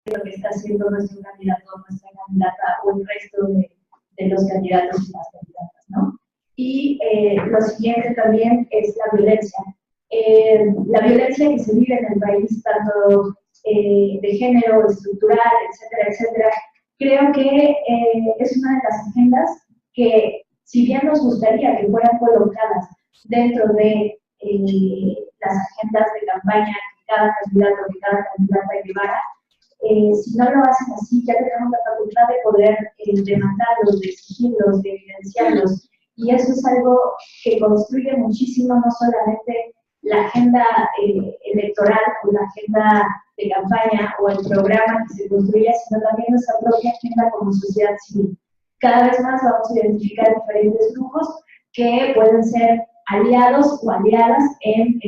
lo que está haciendo nuestro candidato o nuestra candidata o el resto de los candidatos y las candidatas, ¿no? Y lo siguiente también es la violencia. La violencia que se vive en el país, tanto de género, estructural, etcétera, etcétera, creo que es una de las agendas que, si bien nos gustaría que fueran colocadas dentro de las agendas de campaña que cada candidato, que cada candidata llevara, si no lo hacen así, ya tenemos la facultad de poder demandarlos, de exigirlos, de evidenciarlos, y eso es algo que construye muchísimo, no solamente la agenda electoral o la agenda de campaña o el programa que se construye, sino también nuestra propia agenda como sociedad civil. Cada vez más vamos a identificar diferentes grupos que pueden ser aliados o aliadas en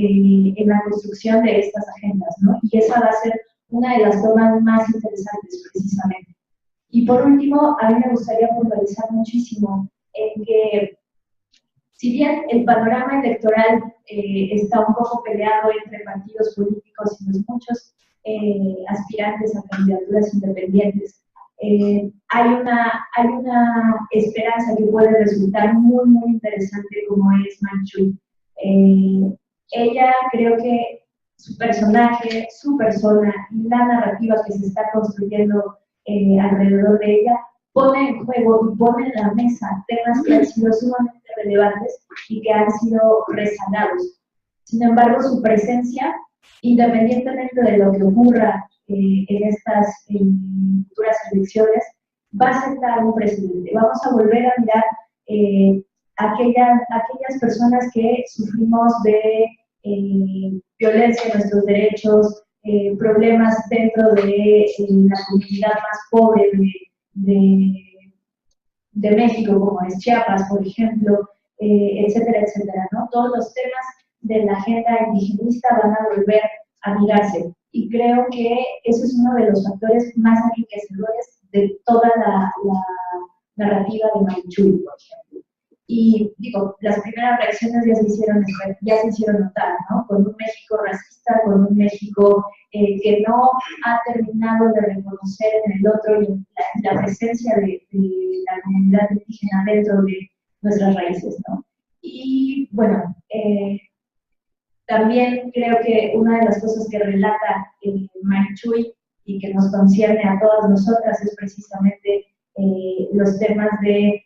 la construcción de estas agendas, ¿no? Y esa va a ser una de las tomas más interesantes, precisamente. Y por último, a mí me gustaría puntualizar muchísimo en que, si bien el panorama electoral está un poco peleado entre partidos políticos y los muchos aspirantes a candidaturas independientes, hay una esperanza que puede resultar muy, muy interesante, como es Manchuy. Ella, creo que su personaje, su persona y la narrativa que se está construyendo alrededor de ella pone en juego y pone en la mesa temas que han sido sumamente relevantes y que han sido rezagados. Sin embargo, su presencia, independientemente de lo que ocurra en estas futuras elecciones, va a sentar un precedente. Vamos a volver a mirar aquellas personas que sufrimos de violencia en nuestros derechos, problemas dentro de la comunidad más pobre de México, como es Chiapas, por ejemplo, etcétera, etcétera, ¿no? Todos los temas de la agenda indigenista van a volver a mirarse. Y creo que eso es uno de los factores más enriquecedores de toda la narrativa de Manchuy, por ejemplo. Y digo, las primeras reacciones ya se hicieron notar, ¿no? Con un México racista, con un México que no ha terminado de reconocer en el otro la presencia de la comunidad indígena dentro de nuestras raíces, ¿no? Y bueno, también creo que una de las cosas que relata Manchuy y que nos concierne a todas nosotras es precisamente los temas de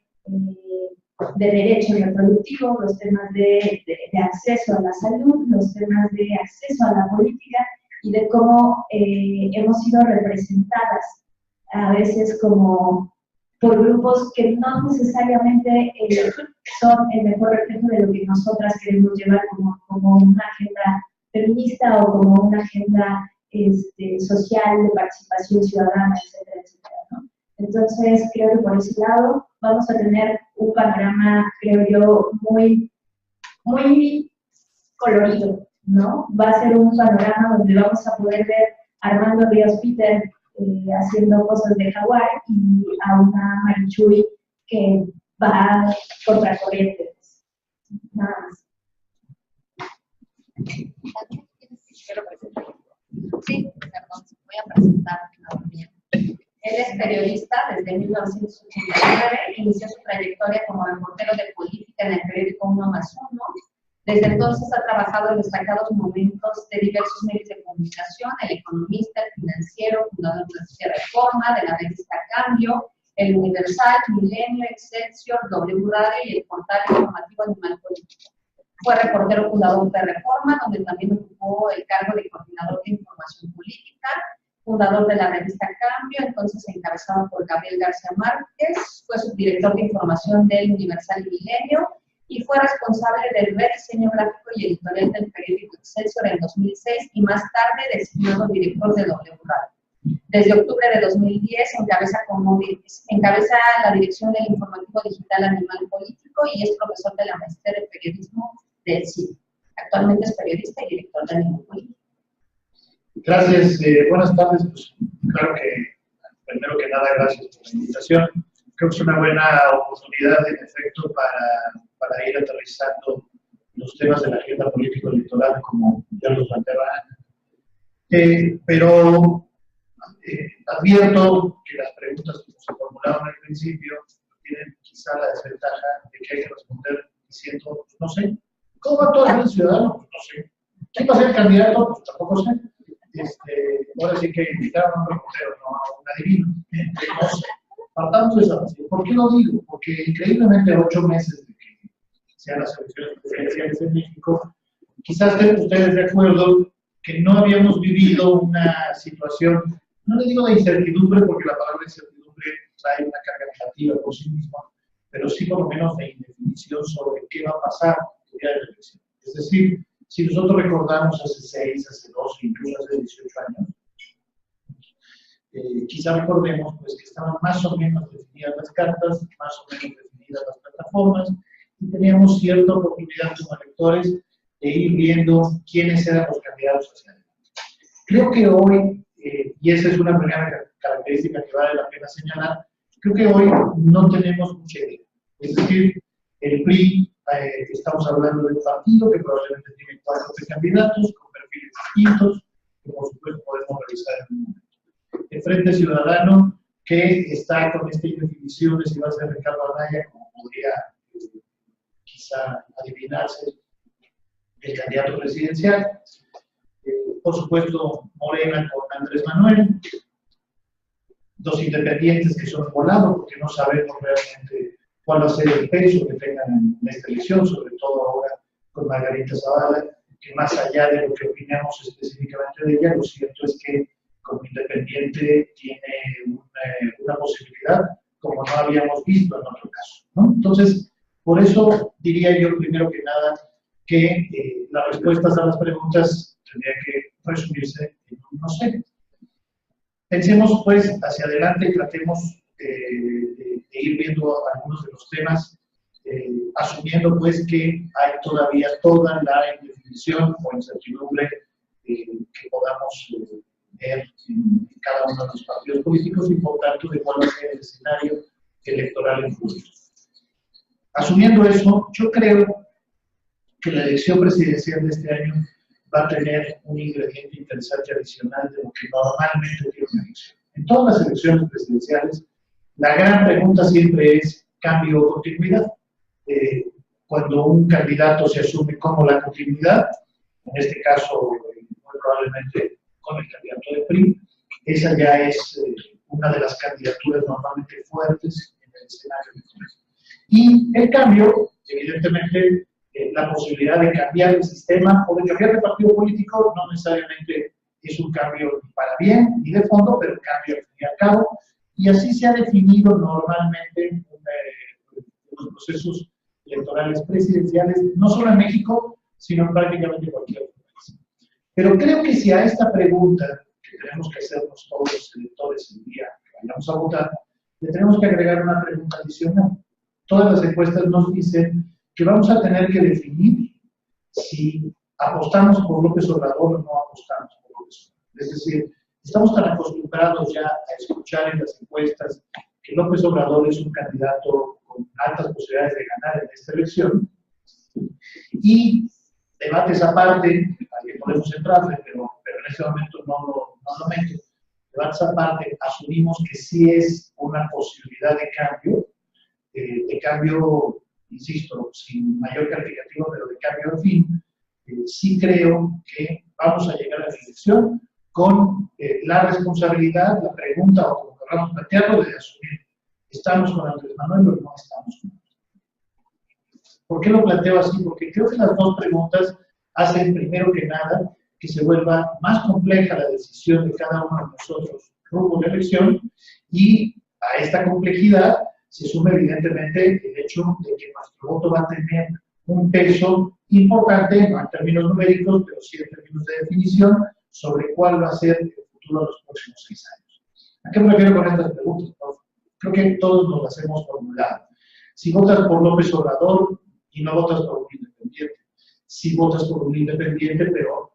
derecho reproductivo, los temas de acceso a la salud, los temas de acceso a la política y de cómo hemos sido representadas a veces como por grupos que no necesariamente son el mejor reflejo de lo que nosotras queremos llevar como una agenda feminista o como una agenda social de participación ciudadana, etcétera, etcétera, ¿no? Entonces, creo que por ese lado vamos a tener un panorama, creo yo, muy, muy colorido, ¿no? Va a ser un panorama donde vamos a poder ver a Armando Ríos Peter haciendo cosas de jaguar y a una Manchuy que va contracorriente. Nada más. Sí, perdón, voy a presentar bien. Él es periodista desde 1989, inició su trayectoria como reportero de política en el periódico 1+1. Desde entonces ha trabajado en destacados momentos de diversos medios de comunicación: El Economista, El Financiero, fundador de la Reforma, de la revista Cambio, El Universal, Milenio, Excelsior, W Radio y el portal informativo Animal Político. Fue reportero fundador de Reforma, donde también ocupó el cargo de coordinador de información política, fundador de la revista Cambio, entonces encabezado por Gabriel García Márquez, fue subdirector de información del Universal y Milenio, y fue responsable del rediseño gráfico y editorial del periódico Excelsior en 2006 y más tarde designado director de W Radio. Desde octubre de 2010 encabeza la dirección del informativo digital Animal Político y es profesor de la maestría de periodismo del CID. Actualmente es periodista y director de Animal Político. Gracias, buenas tardes. Pues claro que, primero que nada, gracias por la invitación. Creo que es una buena oportunidad, en efecto, para ir aterrizando los temas de la agenda político-electoral, como ya lo planteaba Ana. Pero Advierto que las preguntas que se formularon al principio tienen quizá la desventaja de que hay que responder diciendo, pues, no sé. ¿Cómo va todo el ciudadano? Pues no sé. ¿Quién va a ser el candidato? Pues tampoco sé. Ahora sí que invitaron a un reportero, no a un adivino. No sé. Partamos de esa base. ¿Por qué lo digo? Porque increíblemente 8 meses de que sean las elecciones presidenciales en México, quizás estén ustedes de acuerdo que no habíamos vivido una situación, no le digo de incertidumbre, porque la palabra incertidumbre trae una carga negativa por sí misma, pero sí por lo menos de indefinición sobre qué va a pasar el día de la elección. Es decir, si nosotros recordamos hace 6, hace 12, incluso hace 18 años, quizá recordemos pues, que estaban más o menos definidas las cartas, más o menos definidas las plataformas, y teníamos cierta oportunidad como electores de ir viendo quiénes eran los candidatos hacia adelante. Creo que hoy, y esa es una primera característica que vale la pena señalar, creo que hoy no tenemos mucha idea. Es decir, el PRI, estamos hablando de un partido que probablemente tiene 4 candidatos con perfiles distintos, que por supuesto podemos revisar en un momento. El Frente Ciudadano, que está con esta indefinición de si va a ser Ricardo Anaya, como podría quizá adivinarse, el candidato presidencial. Por supuesto, Morena con Andrés Manuel. 2 independientes que son volados porque no sabemos realmente cuál va a ser el peso que tengan en esta elección, sobre todo ahora con Margarita Zavala, que más allá de lo que opinamos específicamente de ella, lo cierto es que como independiente tiene una posibilidad como no habíamos visto en otro caso, ¿no? Entonces, por eso diría yo primero que nada que las respuestas a las preguntas tendrían que resumirse en un no sé. Pensemos pues hacia adelante y tratemos de ir viendo algunos de los temas, asumiendo pues que hay todavía toda la indefinición o incertidumbre que podamos ver en cada uno de los partidos políticos y por tanto de cuál va a ser el escenario electoral en futuro. Asumiendo eso, yo creo que la elección presidencial de este año va a tener un ingrediente interesante adicional de lo que normalmente tiene una elección. En todas las elecciones presidenciales, la gran pregunta siempre es cambio o continuidad. Cuando un candidato se asume como la continuidad, en este caso muy probablemente con el candidato de PRI, esa ya es una de las candidaturas normalmente fuertes en el escenario electoral. Y el cambio, evidentemente, la posibilidad de cambiar el sistema o de cambiar de partido político no necesariamente es un cambio ni para bien ni de fondo, pero un cambio al fin y al cabo, y así se ha definido normalmente en los procesos electorales presidenciales, no solo en México, sino en prácticamente cualquier otro país. Pero creo que si a esta pregunta que tenemos que hacernos todos los electores el día que vayamos a votar, le tenemos que agregar una pregunta adicional. Todas las encuestas nos dicen que vamos a tener que definir si apostamos por López Obrador o no apostamos por López Obrador. Es decir, estamos tan acostumbrados ya a escuchar en las encuestas que López Obrador es un candidato con altas posibilidades de ganar en esta elección, y debates aparte, al que podemos entrarle, pero en este momento no lo meto, debates aparte, asumimos que sí es una posibilidad de cambio, insisto, sin mayor calificativo, pero de cambio al fin. Sí creo que vamos a llegar a la elección con la responsabilidad, la pregunta, o como queramos plantearlo, de asumir, ¿estamos con Andrés Manuel o no estamos con Andrés Manuel? ¿Por qué lo planteo así? Porque creo que las dos preguntas hacen, primero que nada, que se vuelva más compleja la decisión de cada uno de nosotros rumbo de elección, y a esta complejidad se suma evidentemente el hecho de que nuestro voto va a tener un peso importante, no en términos numéricos, pero sí en términos de definición, sobre cuál va a ser el futuro de los próximos 6 años. ¿A qué me refiero con estas preguntas? Creo que todos nos las hemos formulado. Si votas por López Obrador y no votas por un independiente, si votas por un independiente, pero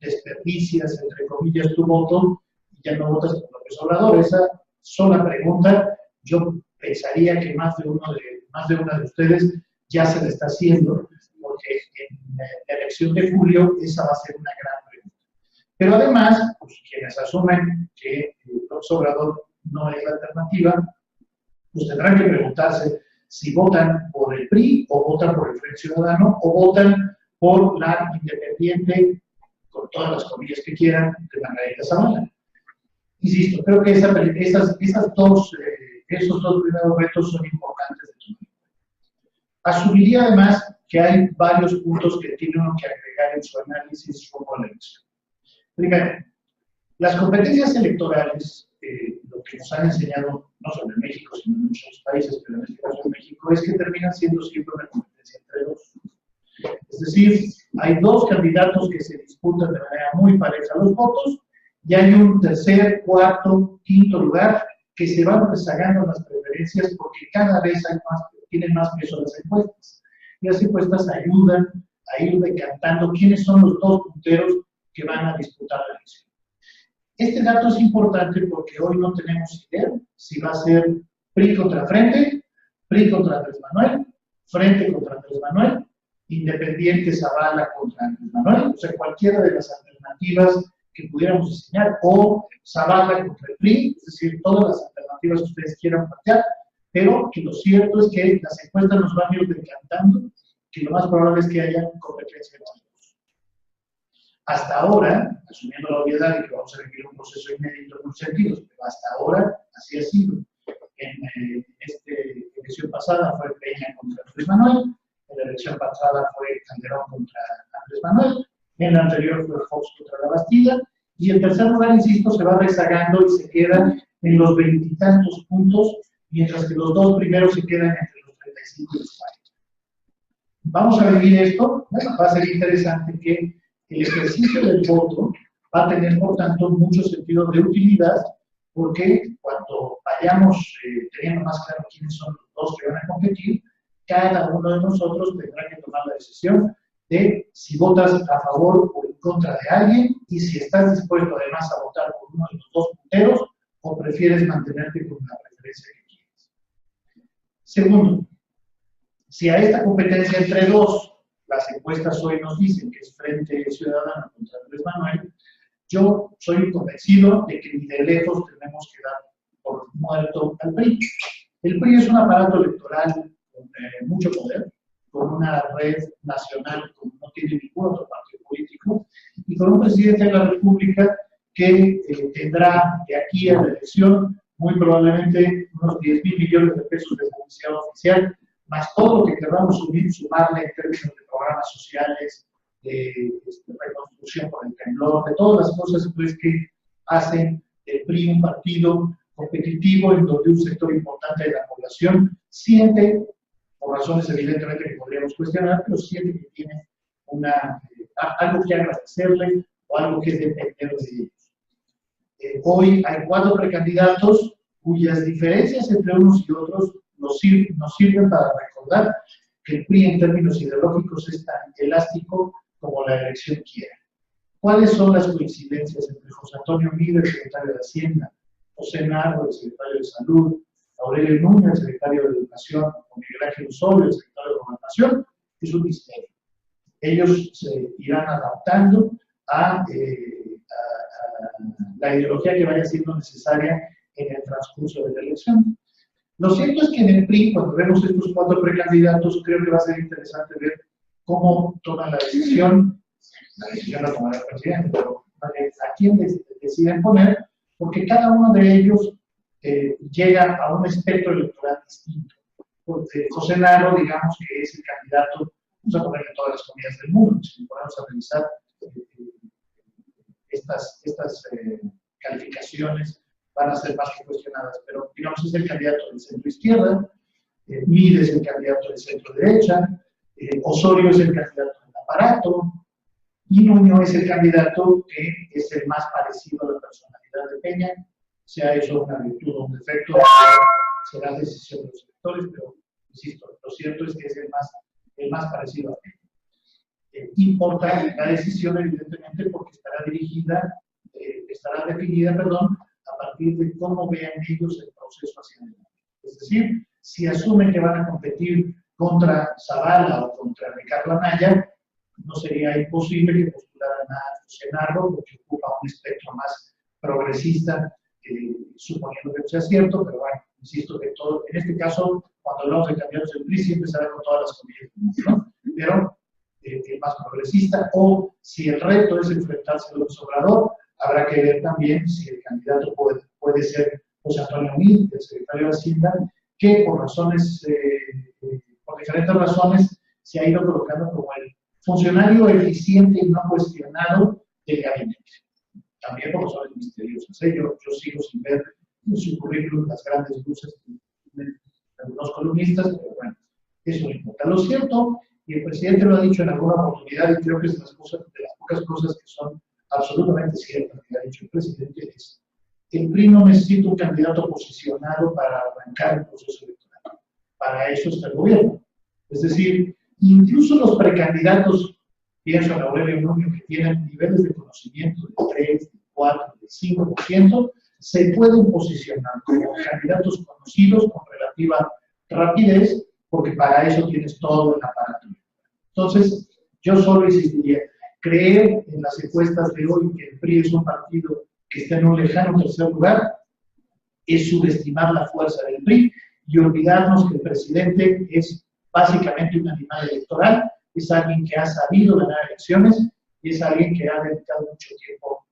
desperdicias, entre comillas, tu voto y ya no votas por López Obrador. Esa sola pregunta, yo pensaría que más de una de ustedes ya se le está haciendo, porque en la elección de julio esa va a ser una gran pregunta. Pero además, pues, quienes asumen que López Obrador no es la alternativa, pues tendrán que preguntarse si votan por el PRI o votan por el Frente Ciudadano o votan por la independiente, con todas las comillas que quieran, de Margarita Zavala. Insisto, creo que esos dos primeros retos son importantes de tomar. Asumiría además que hay varios puntos que tiene uno que agregar en su análisis rumbo a la elección. Primero, las competencias electorales, lo que nos han enseñado, no solo en México, sino en muchos países, pero en este caso en México, es que terminan siendo siempre una competencia entre dos. Es decir, hay dos candidatos que se disputan de manera muy pareja los votos, y hay un tercer, cuarto, quinto lugar que se van rezagando las preferencias porque cada vez tienen más peso las encuestas. Y las encuestas ayudan a ir decantando quiénes son los dos punteros que van a disputar la elección. Este dato es importante porque hoy no tenemos idea si va a ser PRI contra Frente, PRI contra Andrés Manuel, Frente contra Andrés Manuel, Independiente Zavala contra Andrés Manuel, o sea, cualquiera de las alternativas que pudiéramos diseñar, o Zavala contra el PRI, es decir, todas las alternativas que ustedes quieran plantear, pero que lo cierto es que las encuestas nos van a ir decantando, que lo más probable es que haya competencia entre los dos. Hasta ahora, asumiendo la obviedad de que vamos a vivir un proceso inédito en muchos sentidos, pero hasta ahora así ha sido. En esta elección pasada fue Peña contra Andrés Manuel, en la elección pasada fue Calderón contra Andrés Manuel, en la anterior fue Fox contra la Bastida, y en tercer lugar, insisto, se va rezagando y se queda en los 20 y tantos puntos, mientras que los dos primeros se quedan entre los 35 y los 40. ¿Vamos a vivir esto? Bueno, va a ser interesante que el ejercicio del voto va a tener, por tanto, mucho sentido de utilidad, porque cuando vayamos teniendo más claro quiénes son los dos que van a competir, cada uno de nosotros tendrá que tomar la decisión de si votas a favor o en contra de alguien y si estás dispuesto además a votar por uno de los dos punteros o prefieres mantenerte con la preferencia que quieres. Segundo, si a esta competencia entre dos, las encuestas hoy nos dicen que es Frente Ciudadano contra Andrés Manuel, yo soy convencido de que ni de lejos tenemos que dar por muerto al PRI. El PRI es un aparato electoral con mucho poder, con una red nacional como no tiene ningún otro partido político, y con un presidente de la República que tendrá de aquí a la elección muy probablemente unos 10,000 millones de pesos de publicidad oficial, más todo lo que queramos sumarle en términos de programas sociales, de reconstrucción por el temblor, de todas las cosas pues, que hacen del PRI un partido competitivo en donde un sector importante de la población siente, por razones evidentemente que podríamos cuestionar, pero siente que tiene algo que agradecerle o algo que depender de ellos. Hoy hay 4 precandidatos cuyas diferencias entre unos y otros nos sirven para recordar que el PRI en términos ideológicos es tan elástico como la elección quiera. ¿Cuáles son las coincidencias entre José Antonio Meade, el secretario de Hacienda, José Narro, el secretario de Salud, Aurelio Núñez, el secretario de Educación, o Miguel Ángel Osorio, el secretario de Gobernación? Es un misterio. Ellos se irán adaptando a la ideología que vaya siendo necesaria en el transcurso de la elección. Lo cierto es que en el PRI, cuando vemos estos 4 precandidatos, creo que va a ser interesante ver cómo toman la decisión la tomará el presidente, pero a quién deciden poner, porque cada uno de ellos llega a un espectro electoral distinto. Porque José Narro, digamos que es el candidato, vamos a ponerle todas las comunidades del mundo, si ponemos a revisar estas calificaciones van a ser más que cuestionadas, pero digamos es el candidato del centro izquierda, Meade es el candidato del centro derecha, Osorio es el candidato del aparato, y Nuño es el candidato que es el más parecido a la personalidad de Peña, sea eso una virtud o un defecto, será decisión de los electores, pero insisto, lo cierto es que es el más parecido a Peña. Importa la decisión, evidentemente, porque estará definida, a partir de cómo vean ellos el proceso hacia adelante. Es decir, si asumen que van a competir contra Zavala o contra Ricardo Anaya, no sería imposible que postularan a Senarro, porque ocupa un espectro más progresista, suponiendo que sea cierto, pero bueno, insisto que todo, en este caso, cuando hablamos de candidatos del PRI, siempre sale con todas las comillas, ¿no? Pero el más progresista, o si el reto es enfrentarse al Obrador, habrá que ver también si el candidato puede ser José Antonio Meade, el secretario de Hacienda, que por razones, por diferentes razones, se ha ido colocando como el funcionario eficiente y no cuestionado del gabinete. También por razones misteriosas. Yo sigo sin ver en su currículum las grandes luces de algunos columnistas, pero bueno, eso no importa. Lo cierto, y el presidente lo ha dicho en alguna oportunidad, y creo que es de las pocas cosas que son absolutamente ciertas que ha dicho el presidente, es el PRI no necesita un candidato posicionado para arrancar el proceso electoral. Para eso está el gobierno. Es decir, incluso los precandidatos, pienso en Aurelio Nuño, que tienen niveles de conocimiento de 3, de 4, de 5%, se pueden posicionar como candidatos conocidos con relativa rapidez, porque para eso tienes todo el aparato. Entonces, yo solo insistiría, creer en las encuestas de hoy que el PRI es un partido que está en un lejano tercer lugar, es subestimar la fuerza del PRI y olvidarnos que el presidente es básicamente un animal electoral, es alguien que ha sabido ganar elecciones y es alguien que ha dedicado mucho tiempo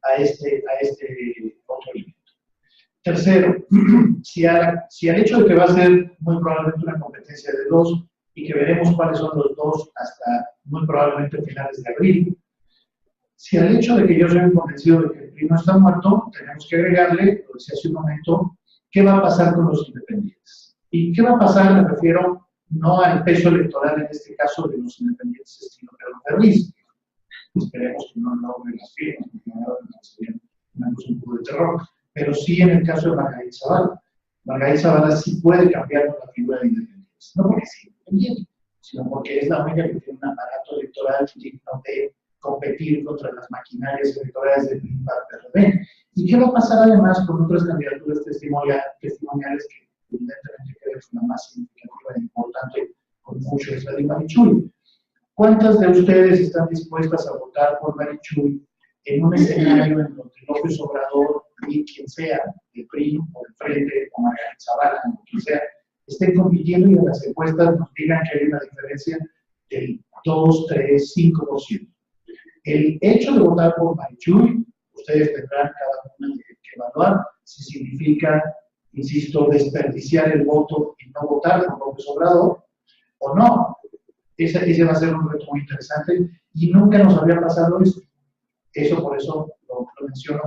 a este otro elemento. Tercero, si al hecho de que va a ser muy probablemente una competencia de dos y que veremos cuáles son los dos hasta muy probablemente finales de abril, si al hecho de que yo soy convencido de que el PRI no está muerto, tenemos que agregarle, lo decía hace un momento, ¿qué va a pasar con los independientes? ¿Y qué va a pasar? Me refiero no al peso electoral, en este caso, de los independientes estilo Pedro Ferriz. Esperemos que no logre las firmas, porque sería una cosa un poco de terror. Pero sí en el caso de Margarita Zavala. Margarita Zavala sí puede cambiar la figura de independencia. No porque sea independiente, sino porque es la única que tiene un aparato electoral digno de competir contra las maquinarias electorales del PRI. ¿Y qué va a pasar además con otras candidaturas testimoniales que evidentemente creo que es la más significativa e importante con mucho es la de Marichuy? ¿Cuántas de ustedes están dispuestas a votar por Marichuy en un escenario en donde López Obrador y quien sea, el PRI o el Frente o Margarita Zavala, o quien sea, estén compitiendo y en las encuestas nos digan que hay una diferencia del 2, 3, 5%? El hecho de votar por Marichuy, ustedes tendrán cada uno que evaluar si significa, insisto, desperdiciar el voto y no votar por López Obrador o no. Ese va a ser un reto muy interesante y nunca nos había pasado eso. Eso por eso lo menciono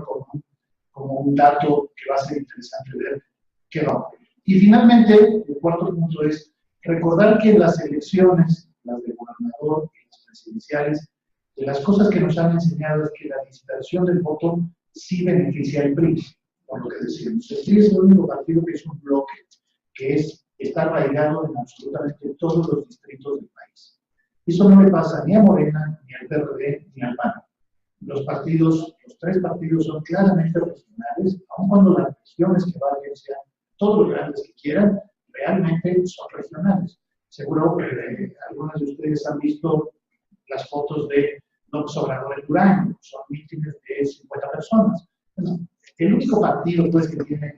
como un dato que va a ser interesante ver qué va a ocurrir. Y finalmente, el cuarto punto es recordar que las elecciones, las de gobernador y las presidenciales, de las cosas que nos han enseñado es que la dispersión del voto sí beneficia al PRI, por lo que decimos. El PRI es el único partido que es un bloque, que está arraigado en absolutamente todos los distritos del país. Eso no le pasa ni a Morena, ni al PRD, ni al PAN. Los tres partidos son claramente regionales, aun cuando las regiones que valgan sean todos los grandes que quieran, realmente son regionales. Seguro que algunos de ustedes han visto las fotos de López Obrador en Durango, son mítines de 50 personas. Bueno, el único partido pues, que tiene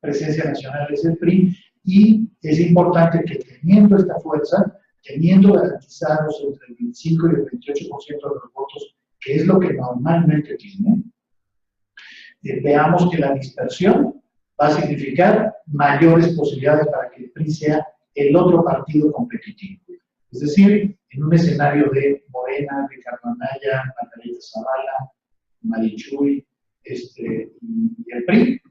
presencia nacional es el PRI, y es importante que teniendo esta fuerza, teniendo garantizados entre el 25 y el 28% de los votos, que es lo que normalmente tiene, veamos que la dispersión va a significar mayores posibilidades para que el PRI sea el otro partido competitivo. Es decir, en un escenario de Morena, Ricardo Anaya, Margarita Zavala, Marichuy y el PRI,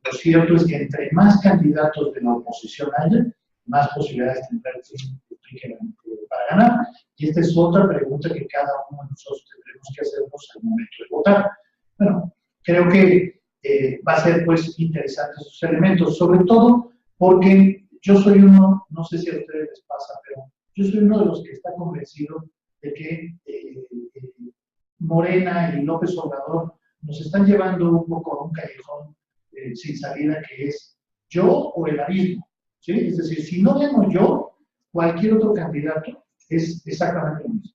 lo cierto es que entre más candidatos de la oposición haya, más posibilidades tendrá el PRI para ganar. Y esta es otra pregunta que cada uno de nosotros tendremos que hacernos al momento de votar. Bueno, creo que va a ser pues interesante esos elementos, sobre todo porque yo soy uno, no sé si a ustedes les pasa, pero yo soy uno de los que está convencido de que Morena y López Obrador nos están llevando un poco a un callejón sin salida, que es yo o el abismo, ¿sí? Es decir, si no gano yo, cualquier otro candidato es exactamente lo mismo.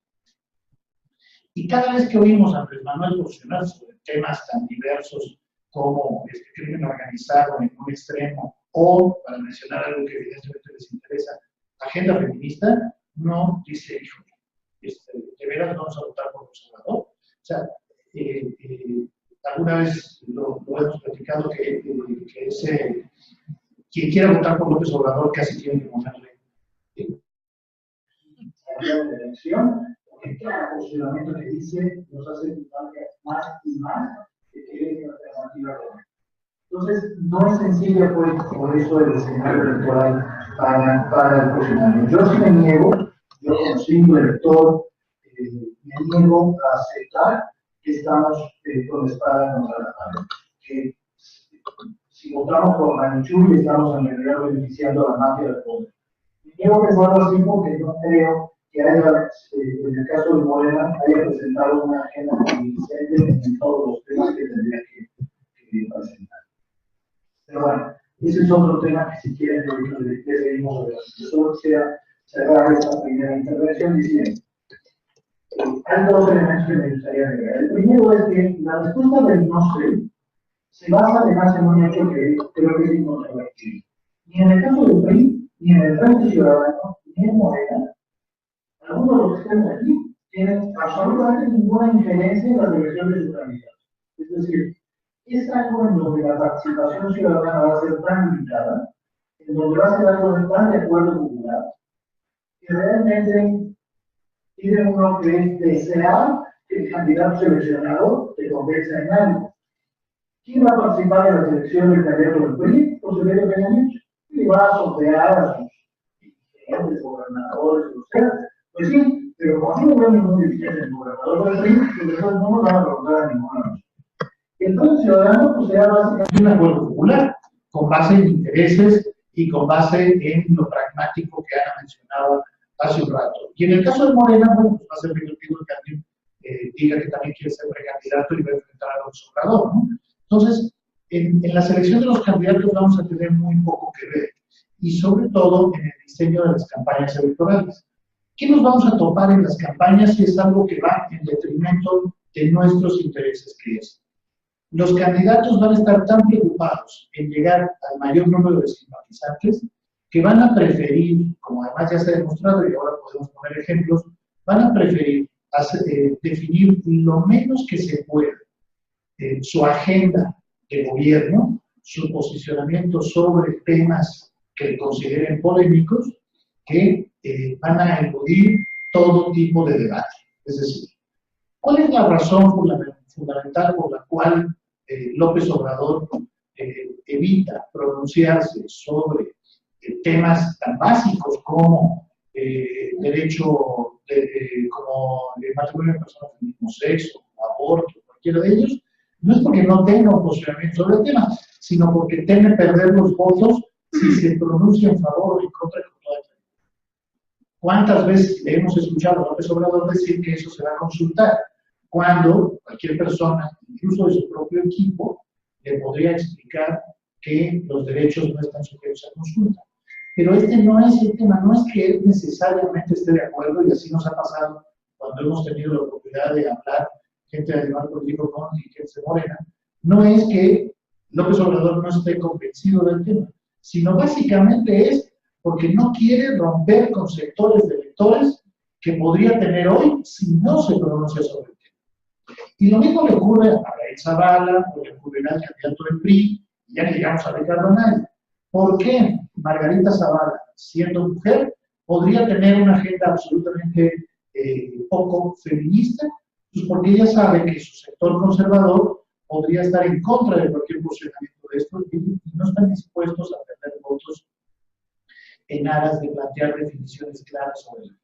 Y cada vez que oímos a Andrés Manuel posicionar sobre temas tan diversos como este crimen organizado en un extremo, o, para mencionar algo que evidentemente les interesa, agenda feminista, no dice, híjole, de veras vamos a votar por López Obrador. O sea, alguna vez lo hemos platicado que quien quiera votar por López Obrador casi tiene que ponerle de elección, porque cada posicionamiento que dice nos hace dudar más y más de que es una alternativa real. Entonces, no es sencilla, pues, por eso el escenario electoral para el próximo año. Yo sí me niego, yo como simple elector, me niego a aceptar que estamos con la espada contra la pared. Que si votamos por Manichú, estamos en realidad beneficiando a la mafia del poder. Me niego a pensarlo así porque no creo que haya, en el caso de Morena, haya presentado una agenda convincente en todos los temas que tendría que presentar. Pero bueno, ese es otro tema que si quieren le seguimos hablando. Yo solo quisiera cerrar esta primera intervención diciendo hay dos elementos que me gustaría agregar. El primero es que la respuesta del no sé se basa además en un hecho que creo que es incontrovertible. Ni en el caso del PRI, ni en el Frente Ciudadano, ni en Morena, algunos de los que están aquí tienen absolutamente ninguna injerencia en la elección de sus candidatos. Es decir, es algo en donde la participación ciudadana va a ser tan limitada, en donde va a ser algo tan de acuerdo popular, que realmente tiene uno que desear que el candidato seleccionado te convenza en algo. ¿Quién va a participar en la selección del candidato del PRI? Pues el que Peña Nieto. Y va a sortear a sus dirigentes, gobernadores, o sea. Pues sí, pero como aquí no veo ningún dirigente del gobernador del PRI, pues no nos van a preguntar a ninguno de nosotros. Entonces, ciudadano, pues será básicamente un acuerdo popular, con base en intereses y con base en lo pragmático que Ana mencionaba hace un rato. Y en el caso de Morena, bueno, pues va a ser divertido que alguien diga que también quiere ser precandidato y va a enfrentar a López Obrador, ¿no? Entonces, en la selección de los candidatos vamos a tener muy poco que ver, y sobre todo en el diseño de las campañas electorales. ¿Qué nos vamos a topar en las campañas si es algo que va en detrimento de nuestros intereses, que es? Los candidatos van a estar tan preocupados en llegar al mayor número de simpatizantes que van a preferir, como además ya se ha demostrado y ahora podemos poner ejemplos, van a preferir definir lo menos que se pueda su agenda de gobierno, su posicionamiento sobre temas que consideren polémicos, que van a eludir todo tipo de debate. Es decir, ¿cuál es la razón fundamental por la cual López Obrador evita pronunciarse sobre temas tan básicos como derecho, como el matrimonio de personas del mismo sexo, aborto, cualquiera de ellos? No es porque no tenga un posicionamiento sobre el tema, sino porque teme perder los votos si se pronuncia en favor o en contra de toda la. ¿Cuántas veces le hemos escuchado a López Obrador decir que eso se va a consultar? Cuando cualquier persona, incluso de su propio equipo, le podría explicar que los derechos no están sujetos a consulta. Pero este no es el tema, no es que él necesariamente esté de acuerdo, y así nos ha pasado cuando hemos tenido la oportunidad de hablar gente del nivel político con dirigentes de Morena, no es que López Obrador no esté convencido del tema, sino básicamente es porque no quiere romper con sectores de electores que podría tener hoy si no se pronuncia sobre el tema. Y lo mismo le ocurre a Rafael Zavala, o le ocurrirá al candidato del PRI, y ya ni llegamos a Ricardo Anaya. ¿Por qué Margarita Zavala, siendo mujer, podría tener una agenda absolutamente poco feminista? Pues porque ella sabe que su sector conservador podría estar en contra de cualquier posicionamiento de esto y no están dispuestos a perder votos en aras de plantear definiciones claras sobre el.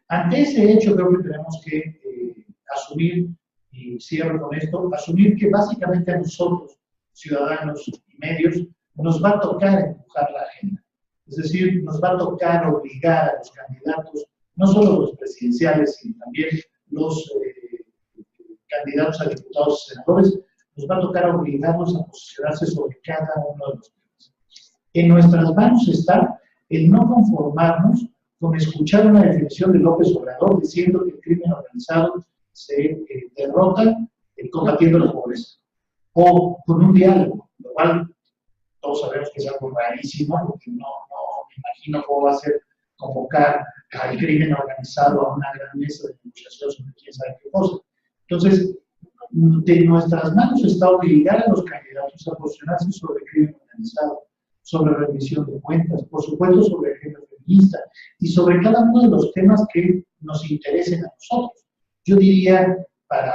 Ante ese hecho, creo que tenemos que asumir, y cierro con esto, asumir que básicamente a nosotros, ciudadanos y medios, nos va a tocar empujar la agenda. Es decir, nos va a tocar obligar a los candidatos, no solo los presidenciales, sino también los candidatos a diputados y senadores, nos va a tocar obligarnos a posicionarse sobre cada uno de los temas. En nuestras manos está el no conformarnos con escuchar una definición de López Obrador diciendo que el crimen organizado se derrotan combatiendo la pobreza. O con un diálogo, lo cual todos sabemos que es algo rarísimo, porque no me imagino cómo va a ser convocar al crimen organizado a una gran mesa de negociación sobre quién sabe qué cosa. Entonces, de nuestras manos está obligar a los candidatos a posicionarse sobre el crimen organizado, sobre rendición de cuentas, por supuesto sobre el género feminista y sobre cada uno de los temas que nos interesen a nosotros. Yo diría, para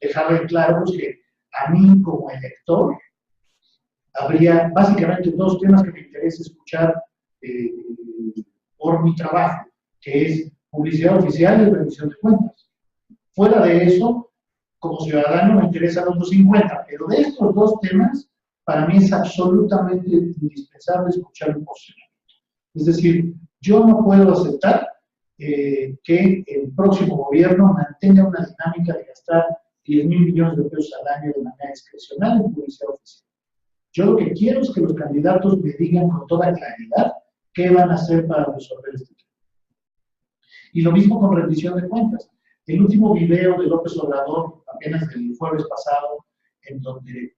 dejarle claro, pues, que a mí como elector habría básicamente dos temas que me interesa escuchar por mi trabajo, que es publicidad oficial y rendición de cuentas. Fuera de eso, como ciudadano me interesan los otros 50, pero de estos dos temas, para mí es absolutamente indispensable escuchar un posicionamiento. Es decir, yo no puedo aceptar que el próximo gobierno mantenga una dinámica de gastar 10.000 millones de pesos al año de manera discrecional en publicidad oficial. Yo lo que quiero es que los candidatos me digan con toda claridad qué van a hacer para resolver este tema. Y lo mismo con rendición de cuentas. El último video de López Obrador, apenas del jueves pasado, en donde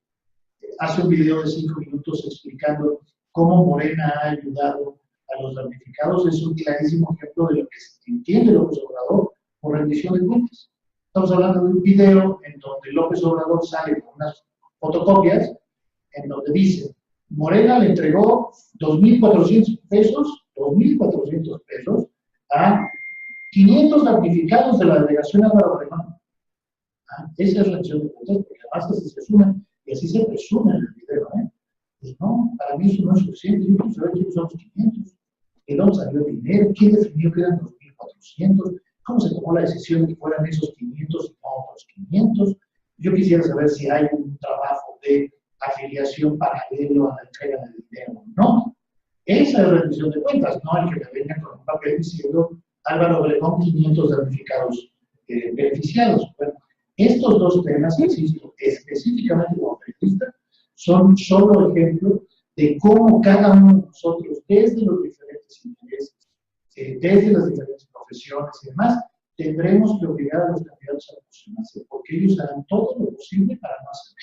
hace un video de 5 minutos explicando cómo Morena ha ayudado a los damnificados, es un clarísimo ejemplo de lo que se entiende López Obrador por rendición de cuentas. Estamos hablando de un video en donde López Obrador sale con unas fotocopias en donde dice, Morena le entregó 2.400 pesos a 500 damnificados de la delegación Álvaro Obregón. Esa es rendición de cuentas, porque además así se suman, y así se presume en el video. Pues no, para mí eso no es suficiente. Yo quiero saber quiénes son los 500, de dónde salió el dinero, quién definió que eran 2.400, cómo se tomó la decisión de que fueran esos 500 y no otros 500. Yo quisiera saber si hay un trabajo de afiliación paralelo a la entrega del dinero o no. Esa es rendición de cuentas, no el que me vengan con un papel diciendo Álvaro Obregón 500 damnificados beneficiados. Bueno, estos dos temas, insisto, específicamente como periodista, son solo ejemplos de cómo cada uno de nosotros, desde los diferentes intereses, desde las diferentes profesiones y demás, tendremos que obligar a los candidatos a posicionarse, porque ellos harán todo lo posible para no hacerlo.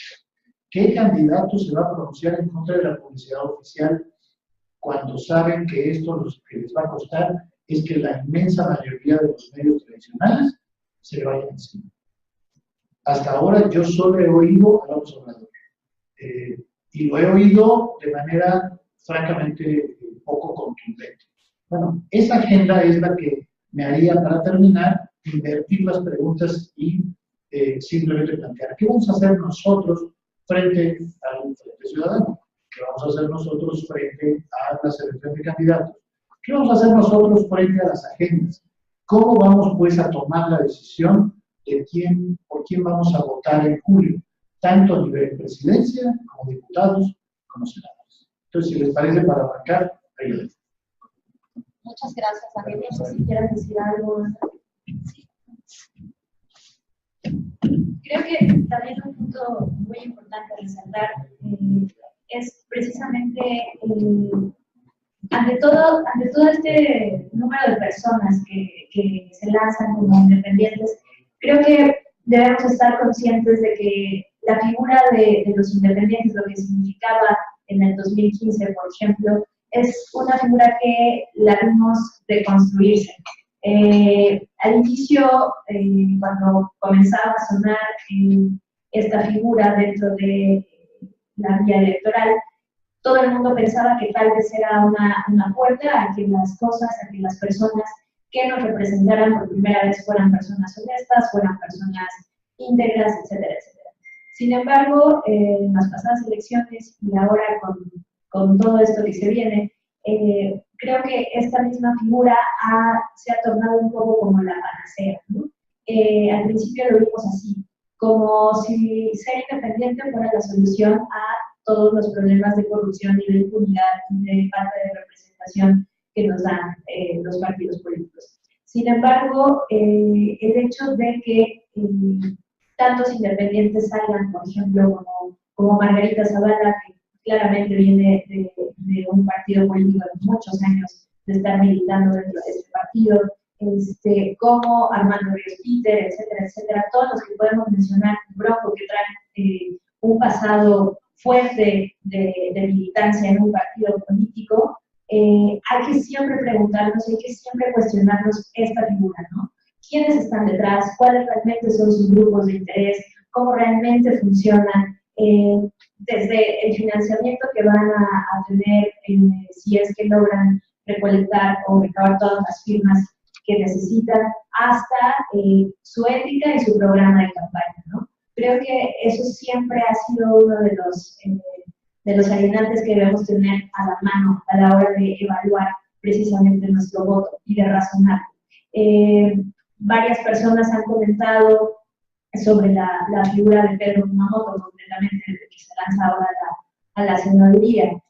¿Qué candidato se va a pronunciar en contra de la publicidad oficial cuando saben que esto lo que les va a costar es que la inmensa mayoría de los medios tradicionales se le vayan encima? Hasta ahora yo solo he oído a López Obrador. Y lo he oído de manera francamente poco contundente. Bueno, esa agenda es la que me haría, para terminar, invertir las preguntas y simplemente plantear qué vamos a hacer nosotros frente al Frente Ciudadano, qué vamos a hacer nosotros frente a la selección de candidatos, qué vamos a hacer nosotros frente a las agendas, cómo vamos pues a tomar la decisión de por quién vamos a votar en julio, tanto a nivel de presidencia, como diputados, como senadores. Entonces, si les parece, para arrancar, ahí lo dejo. Muchas gracias, David. No sé si quieres decir algo. Sí. Creo que también un punto muy importante a resaltar es precisamente ante todo este número de personas que se lanzan como independientes, creo que debemos estar conscientes de que la figura de los independientes, lo que significaba en el 2015, por ejemplo, es una figura que la vimos deconstruirse. Al inicio, cuando comenzaba a sonar esta figura dentro de la vía electoral, todo el mundo pensaba que tal vez era una puerta a que las cosas, a que las personas que nos representaran por primera vez fueran personas honestas, fueran personas íntegras, etcétera, etcétera. Sin embargo, en las pasadas elecciones y ahora con todo esto que se viene, creo que esta misma figura se ha tornado un poco como la panacea, ¿no? Al principio lo vimos así, como si ser independiente fuera la solución a todos los problemas de corrupción y de impunidad y de falta de representación que nos dan los partidos políticos. Sin embargo, el hecho de que tantos independientes salgan, por ejemplo, como Margarita Zavala, que claramente viene de un partido político de muchos años de estar militando dentro de este partido, como Armando Ríos Peter, etcétera, etcétera, todos los que podemos mencionar, Bronco, que traen un pasado fuerte de militancia en un partido político, hay que siempre preguntarnos, hay que siempre cuestionarnos esta figura, ¿no? ¿Quiénes están detrás? ¿Cuáles realmente son sus grupos de interés? ¿Cómo realmente funcionan? Desde el financiamiento que van a tener, si es que logran recolectar o recabar todas las firmas que necesitan, hasta su ética y su programa de campaña, ¿no? Creo que eso siempre ha sido uno de los alineantes que debemos tener a la mano a la hora de evaluar precisamente nuestro voto y de razonar. Varias personas han comentado sobre la figura de Pedro Kumamoto, completamente desde que se lanza ahora a la senaduría.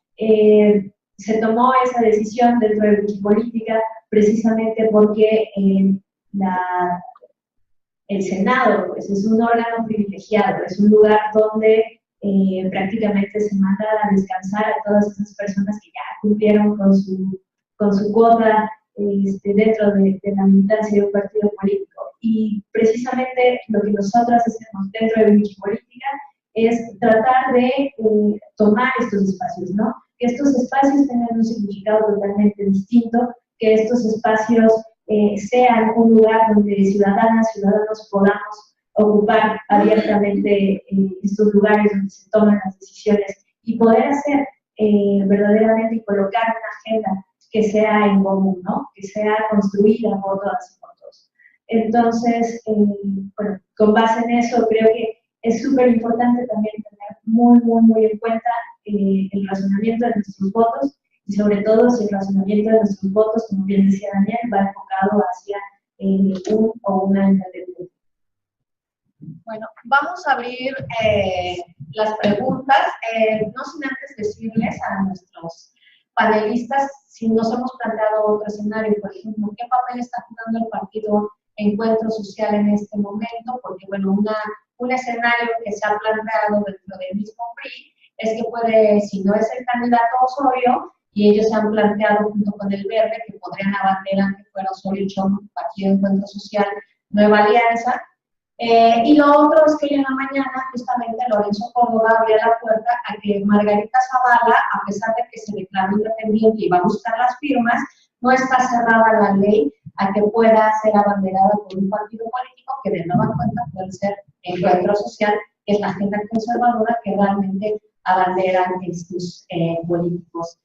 Se tomó esa decisión dentro de Wikipolítica precisamente porque el Senado pues, es un órgano privilegiado, es un lugar donde prácticamente se manda a descansar a todas esas personas que ya cumplieron con su cuota dentro de la militancia de un partido político. Y precisamente lo que nosotros hacemos dentro de Wikipolítica es tratar de tomar estos espacios, ¿no? Que estos espacios tengan un significado totalmente distinto, que estos espacios sean un lugar donde ciudadanos podamos ocupar abiertamente estos lugares donde se toman las decisiones y poder hacer verdaderamente y colocar una agenda que sea en común, ¿no? Que sea construida por todas y por todos. Entonces, bueno, con base en eso, creo que es súper importante también tener muy en cuenta el razonamiento de nuestros votos y sobre todo si el razonamiento de nuestros votos, como bien decía Daniel, va enfocado hacia un o una independencia. Bueno, vamos a abrir las preguntas, no sin antes decirles a nuestros panelistas si nos hemos planteado otro escenario, por ejemplo, ¿qué papel está jugando el partido Encuentro Social en este momento? Porque, bueno, un escenario que se ha planteado dentro del mismo PRI es que puede, si no es el candidato Osorio, y ellos se han planteado junto con el Verde que podrían abanderar que fuera Osorio Chong, Partido Encuentro Social, Nueva Alianza. Y lo otro es que hoy en la mañana, justamente, Lorenzo Córdoba abría la puerta a que Margarita Zavala, a pesar de que se declaró independiente y va a buscar las firmas, no está cerrada la ley a que pueda ser abanderada por un partido político que de nueva cuenta puede ser Encuentro Social, que es la agenda conservadora que realmente abanderan estos políticos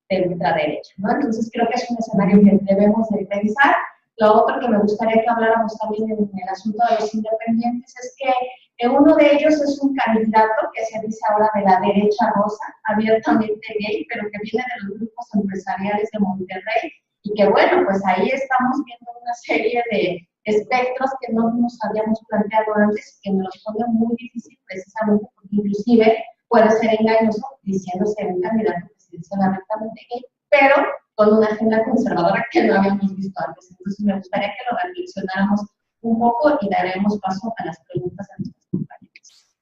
de ultraderecha, ¿no? Entonces creo que es un escenario que debemos de revisar. Lo otro que me gustaría que habláramos también en el asunto de los independientes es que uno de ellos es un candidato que se dice ahora de la derecha rosa, abiertamente gay, pero que viene de los grupos empresariales de Monterrey, y que bueno, pues ahí estamos viendo una serie de espectros que no nos habíamos planteado antes, que nos los ponen muy difícil precisamente porque inclusive puede ser engañoso diciéndose un candidato presidencial abiertamente gay, pero con una agenda conservadora que no habíamos visto antes. Entonces me gustaría que lo reflexionáramos un poco y daremos paso a las preguntas a nuestros compañeros.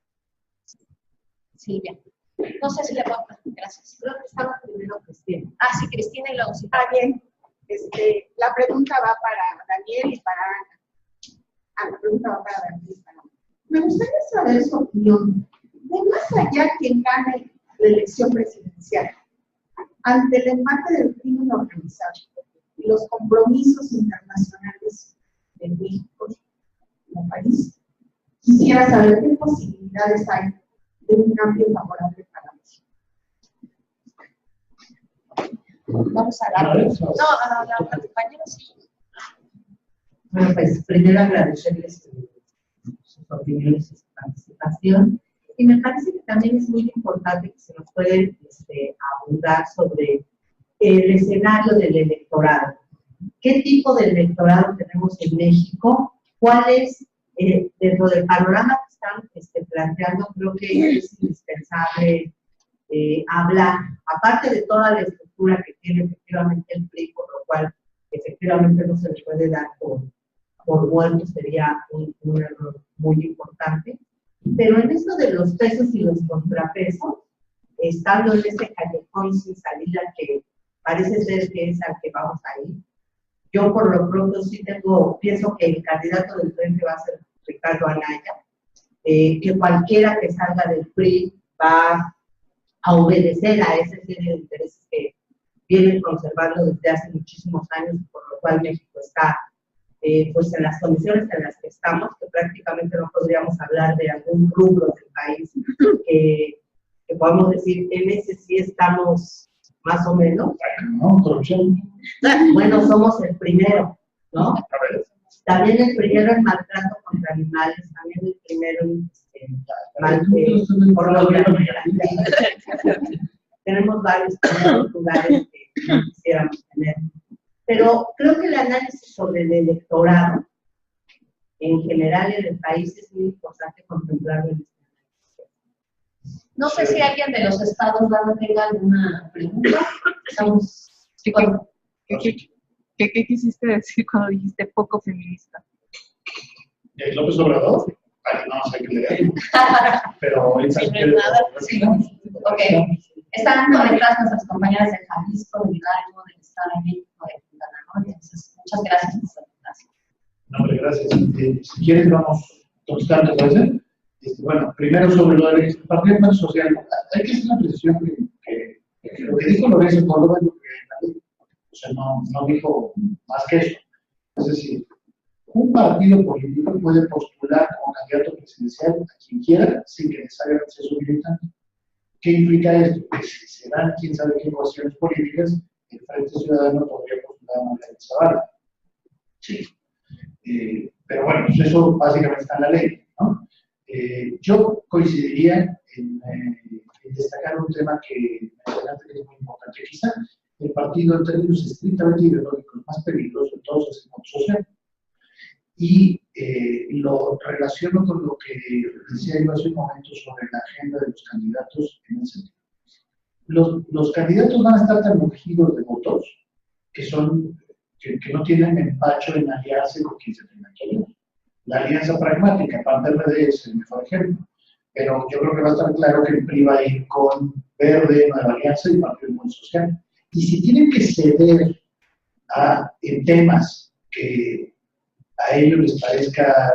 Silvia. No sé si le puedo pasar. Gracias. Creo que estaba primero Cristina. Ah, sí, Cristina y luego sí. Ah, bien. La pregunta va para Daniel y para Ana. Ah, la pregunta va para Daniel y para Ana. Me gustaría saber su opinión de más allá quien gane la elección presidencial. Ante el embate del crimen organizado y los compromisos internacionales de México como país, quisiera saber qué posibilidades hay de un cambio favorable para México. Vamos a dar. No, la compañera sí. Bueno, pues primero agradecerles sus opiniones y su participación. Y me parece que también es muy importante que se nos puede abundar sobre el escenario del electorado. ¿Qué tipo de electorado tenemos en México? ¿Cuál es, dentro del panorama que están planteando, creo que es indispensable hablar, aparte de toda la estructura que tiene efectivamente el PRI, por lo cual efectivamente no se le puede dar por muerto, sería un error muy importante. Pero en esto de los pesos y los contrapesos, estando en ese callejón sin salida que parece ser que es al que vamos a ir, Yo por lo pronto sí pienso que el candidato del frente va a ser Ricardo Anaya, que cualquiera que salga del PRI va a obedecer a esa serie de intereses que vienen conservando desde hace muchísimos años, por lo cual México está pues en las condiciones en las que estamos, que prácticamente no podríamos hablar de algún rubro del país que podamos decir, en ese sí estamos más o menos. ¿No? Corrupción. Bueno, somos el primero, ¿no? También el primero en maltrato contra animales, también el primero en pornografía. Tenemos varios lugares que no quisiéramos tener. Pero creo que el análisis sobre el electorado en general en el país es muy importante contemplarlo en este análisis. No sé si alguien de los estados tenga alguna pregunta. Estamos... ¿Qué quisiste decir cuando dijiste poco feminista? López Obrador, no sé qué le digo. Pero ahorita sí, ok. Están conectadas nuestras compañeras de Jalisco, de Hidalgo, del Estado de México, de Quintana Roo. Entonces, muchas gracias por su invitación. No, hombre, gracias. Si quieres, vamos contestando, ¿puede ser? Bueno, primero sobre lo del Partido Encuentro Social. Hay que hacer una precisión que lo que dijo Lorenzo Córdoba es lo que o sea, no dijo más que eso. Es decir, un partido político puede postular como candidato presidencial a quien quiera sin que necesariamente sea su militante. ¿Qué implica esto? Que si se dan quién sabe qué ecuaciones políticas, el Frente Ciudadano podría postular a Margarita Zavala. Sí. Pero bueno, pues eso básicamente está en la ley, ¿no? Yo coincidiría en destacar un tema que mencionaste que es muy importante. Quizá el partido en términos estrictamente ideológicos más peligroso de todos es el voto social. Y lo relaciono con lo que decía yo hace un momento sobre la agenda de los candidatos en ese sentido. Los candidatos van a estar tan ungidos de votos que no tienen empacho en aliarse con quien se tenga que aliar. La alianza pragmática, PAN-PRD es el mejor ejemplo. Pero yo creo que va a estar claro que el PRI va a ir con Verde, Nueva Alianza y Partido Encuentro Social. Y si tienen que ceder en temas que a ellos les parezca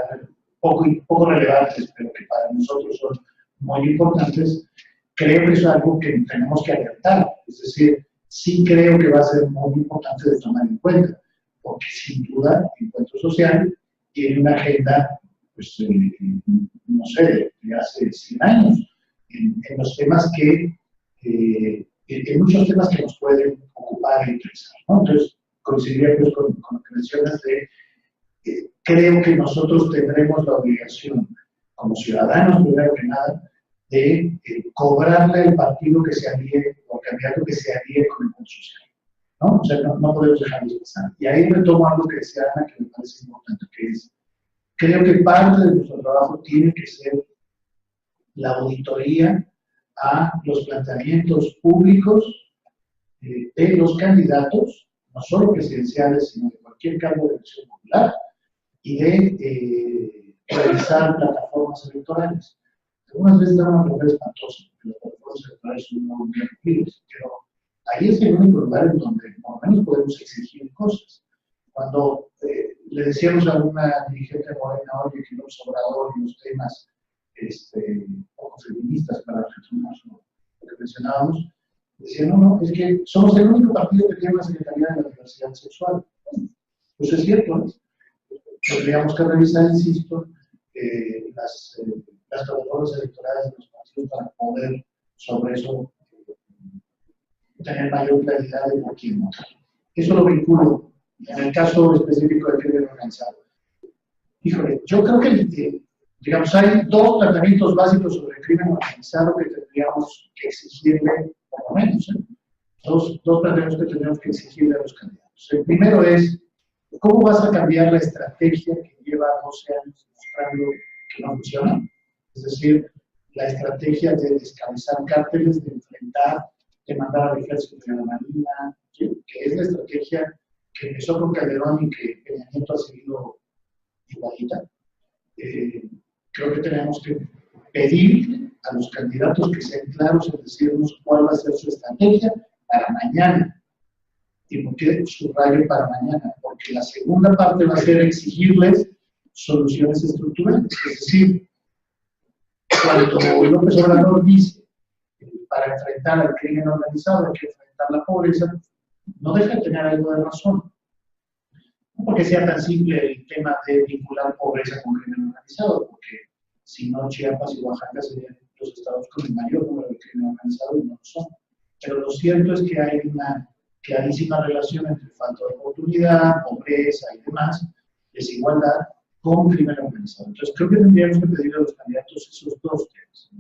poco relevantes, pero que para nosotros son muy importantes, creo que es algo que tenemos que alertar. Es decir, sí creo que va a ser muy importante de tomar en cuenta, porque sin duda Encuentro Social tiene una agenda, pues, no sé, de hace 100 años, en los temas en muchos temas que nos pueden ocupar e interesar, ¿no? Entonces, coincidiría pues, con lo que mencionas creo que nosotros tendremos la obligación, como ciudadanos, primero que nada, de cobrarle al partido que se alíe, o al candidato que se alíe con el Encuentro Social, ¿no? O sea, no podemos dejarlos pasar. Y ahí retomo algo que decía Ana, que me parece importante, que es, creo que parte de nuestro trabajo tiene que ser la auditoría a los planteamientos públicos de los candidatos, no solo presidenciales, sino de cualquier cargo de elección popular, y de realizar plataformas electorales. Algunas veces dan una lugar espantosa, porque las plataformas electorales son muy bien cumplidas, pero ahí es el único lugar en donde por lo menos podemos exigir cosas. Cuando le decíamos a una dirigente morena, oye, que López Obrador y los temas poco feministas, para retomar lo que mencionábamos, decía, no, es que somos el único partido que tiene una Secretaría de la Diversidad Sexual. Pues es cierto, ¿no? Tendríamos que revisar, insisto, las plataformas electorales de los partidos para poder sobre eso tener mayor claridad de por quién votar. Eso lo vinculo en el caso específico del crimen organizado. Híjole, yo creo que digamos, hay dos planteamientos básicos sobre el crimen organizado que tendríamos que exigirle, por lo menos, dos planteamientos que tendríamos que exigirle a los candidatos. El primero es, ¿cómo vas a cambiar la estrategia que lleva 12 años demostrando que no funciona? Es decir, la estrategia de descabezar cárteles, de enfrentar, de mandar al ejército y a la marina, que es la estrategia que empezó con Calderón y que Peña Nieto ha seguido igualita. Creo que tenemos que pedir a los candidatos que sean claros en decirnos cuál va a ser su estrategia para mañana. ¿Y por qué subrayo para mañana? Porque la segunda parte va a ser exigirles soluciones estructurales. Es decir, cuando López Obrador dice para enfrentar al crimen organizado hay que enfrentar la pobreza, no deja de tener algo de razón. No porque sea tan simple el tema de vincular pobreza con crimen organizado, porque si no, Chiapas y Oaxaca serían los estados con el mayor número de crimen organizado y no lo son. Pero lo cierto es que hay una clarísima relación entre falta de oportunidad, pobreza y demás, desigualdad con crimen organizado. Entonces creo que tendríamos que pedirle a los candidatos esos dos temas.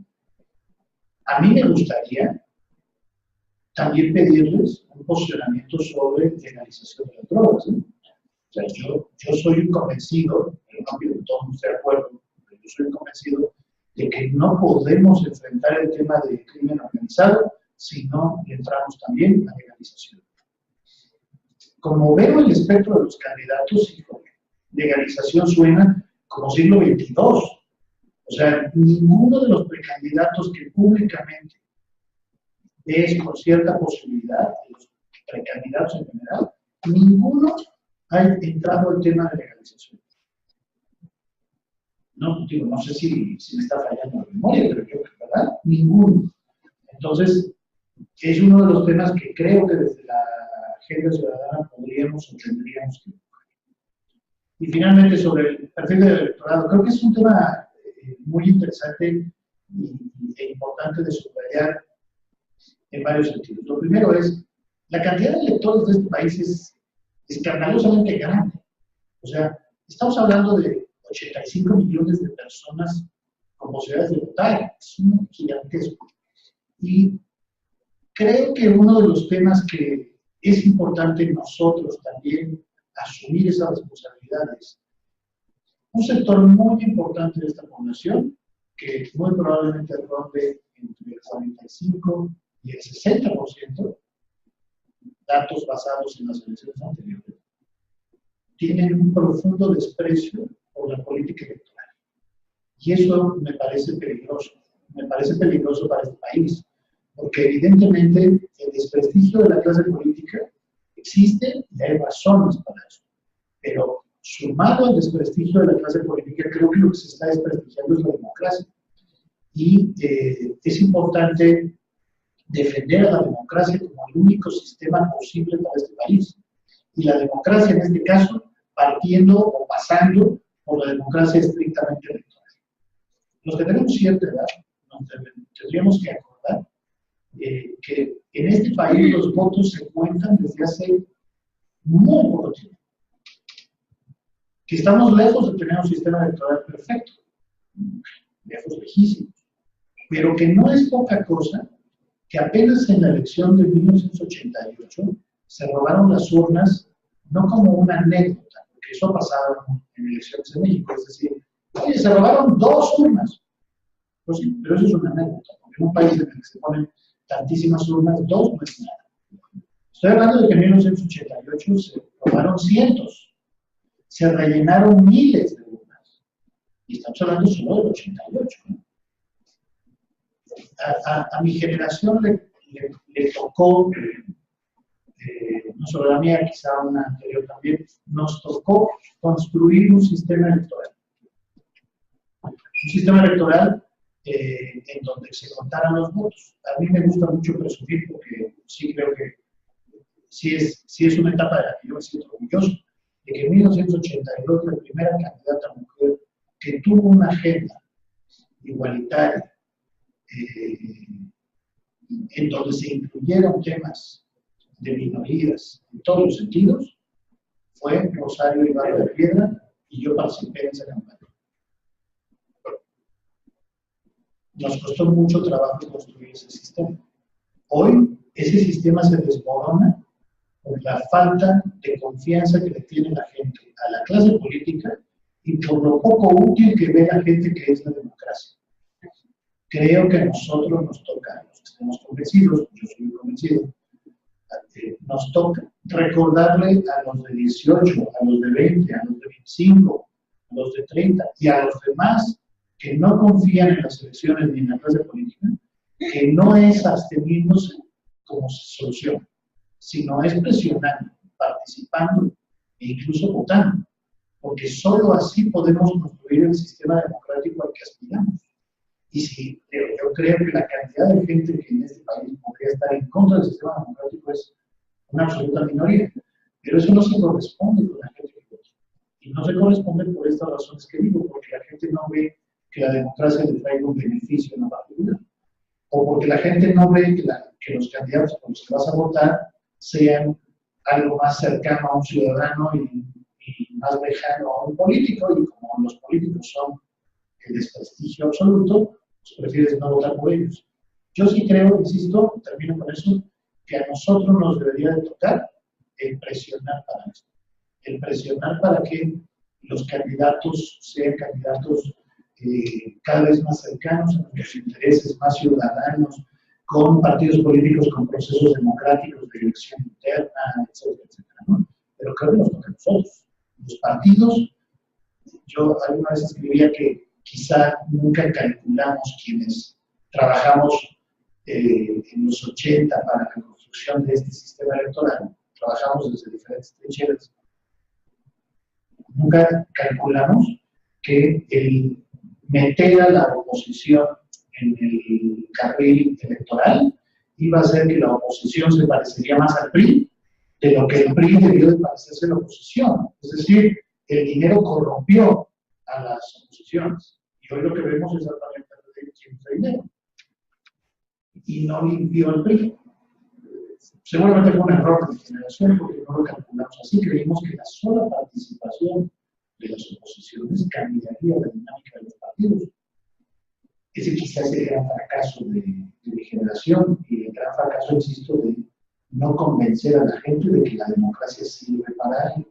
A mí me gustaría también pedirles un posicionamiento sobre legalización de las drogas. O sea, yo soy un convencido, pero no quiero que todos estén de acuerdo, pero yo soy un convencido de que no podemos enfrentar el tema del crimen organizado si no entramos también a legalización. Como veo el espectro de los candidatos, legalización suena como siglo XXII. O sea, ninguno de los precandidatos que públicamente es con cierta posibilidad, de los precandidatos en general, ninguno ha entrado al tema de legalización. No, digo, no sé si me está fallando la memoria, pero yo creo que, ¿verdad? Ninguno. Entonces, es uno de los temas que creo que desde la agenda ciudadana podríamos o tendríamos que buscar. Y finalmente, sobre el perfil del electorado, creo que es un tema muy interesante e importante de subrayar en varios sentidos. Lo primero es, la cantidad de electores de este país es escandalosamente grande. O sea, estamos hablando de 85 millones de personas con posibilidades de votar. Es un gigantesco. Y creo que uno de los temas que es importante nosotros también asumir esas responsabilidades. Un sector muy importante de esta población, que muy probablemente ronde entre el 45 y el 60%, datos basados en las elecciones anteriores, tienen un profundo desprecio por la política electoral. Y eso me parece peligroso. Me parece peligroso para este país, porque evidentemente el desprestigio de la clase política existe y hay razones para eso. Pero sumado al desprestigio de la clase política, creo que lo que se está desprestigiando es la democracia. Y es importante defender a la democracia como el único sistema posible para este país. Y la democracia, en este caso, partiendo o pasando por la democracia estrictamente electoral. Los que tenemos cierta edad, tendríamos que acordar que en este país los votos se cuentan desde hace muy poco tiempo. Que estamos lejos de tener un sistema electoral perfecto, lejos, lejísimos, pero que no es poca cosa que apenas en la elección de 1988 se robaron las urnas, no como una anécdota, porque eso ha pasado en elecciones en México, es decir, oye, se robaron 2 urnas. Pues sí, pero eso es una anécdota, porque en un país en el que se ponen tantísimas urnas, 2 no es nada. Estoy hablando de que en 1988 se robaron cientos. Se rellenaron miles de urnas. Y estamos hablando solo del 88. ¿No? A mi generación le tocó, no solo la mía, quizá una anterior también, nos tocó construir un sistema electoral. Un sistema electoral en donde se contaran los votos. A mí me gusta mucho presumir porque sí creo que sí es una etapa de la que yo me siento orgulloso, de que en 1982 la primera candidata mujer que tuvo una agenda igualitaria en donde se incluyeron temas de minorías en todos los sentidos fue Rosario Ibarra de Piedra y yo participé en esa campaña. Nos costó mucho trabajo construir ese sistema. Hoy ese sistema se desmorona por la falta de confianza que le tiene la gente a la clase política y por lo poco útil que ve la gente que es la democracia. Creo que a nosotros nos toca, los que estemos convencidos, yo soy convencido, nos toca recordarle a los de 18, a los de 20, a los de 25, a los de 30 y a los demás que no confían en las elecciones ni en la clase política, que no es absteniéndose como solución, sino es presionando, participando e incluso votando, porque solo así podemos construir el sistema democrático al que aspiramos. Y si yo creo que la cantidad de gente que en este país podría estar en contra del sistema democrático es una absoluta minoría, pero eso no se corresponde con la gente que vota. Y no se corresponde por estas razones que digo, porque la gente no ve que la democracia le traiga un beneficio en la particular, o porque la gente no ve que los candidatos por los que vas a votar sean algo más cercano a un ciudadano y más lejano a un político, y como los políticos son el desprestigio absoluto, pues prefieres no votar por ellos. Yo sí creo, insisto, termino con eso, que a nosotros nos debería de tocar el presionar para esto, el presionar para que los candidatos sean candidatos cada vez más cercanos a nuestros intereses, más ciudadanos, con partidos políticos, con procesos democráticos de elección interna, etcétera, etcétera, ¿no? Pero creo que nos toca a nosotros. Los partidos, yo alguna vez escribía que quizá nunca calculamos quienes trabajamos en los 80 para la construcción de este sistema electoral, trabajamos desde diferentes trincheras. Nunca calculamos que el meter a la oposición en el carril electoral iba a hacer que la oposición se parecería más al PRI de lo que el PRI debió de parecerse a la oposición. Es decir, el dinero corrompió a las oposiciones. Y hoy lo que vemos es exactamente quién usa dinero. Y no limpió el PRI. Seguramente fue un error de generación porque no lo calculamos así. Creímos que la sola participación de las oposiciones cambiaría la dinámica de los partidos. Ese quizás es el gran fracaso de mi generación y el gran fracaso, insisto, de no convencer a la gente de que la democracia sirve para algo.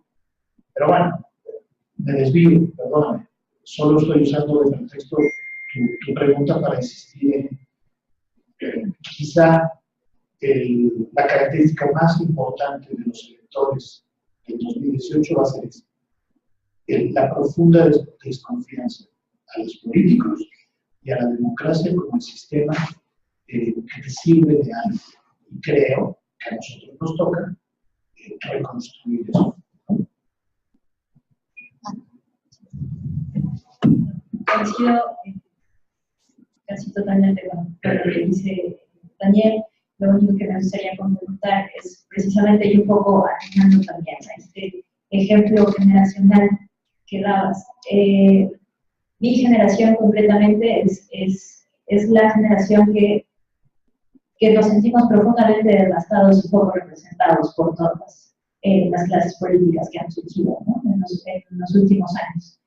Pero bueno, me desvío, perdóname. Solo estoy usando de pretexto tu pregunta para insistir en quizá la característica más importante de los electores del 2018 va a ser esta: la profunda desconfianza a los políticos y a la democracia como el sistema que te sirve de algo. Y creo que a nosotros nos toca reconstruir eso. Coincido casi totalmente con lo que dice Daniel. Lo único que me gustaría complementar es precisamente y un poco atinando también a este ejemplo generacional que dabas. Mi generación concretamente es la generación que nos sentimos profundamente devastados y poco representados por todas las clases políticas que han surgido, ¿no? en los últimos años.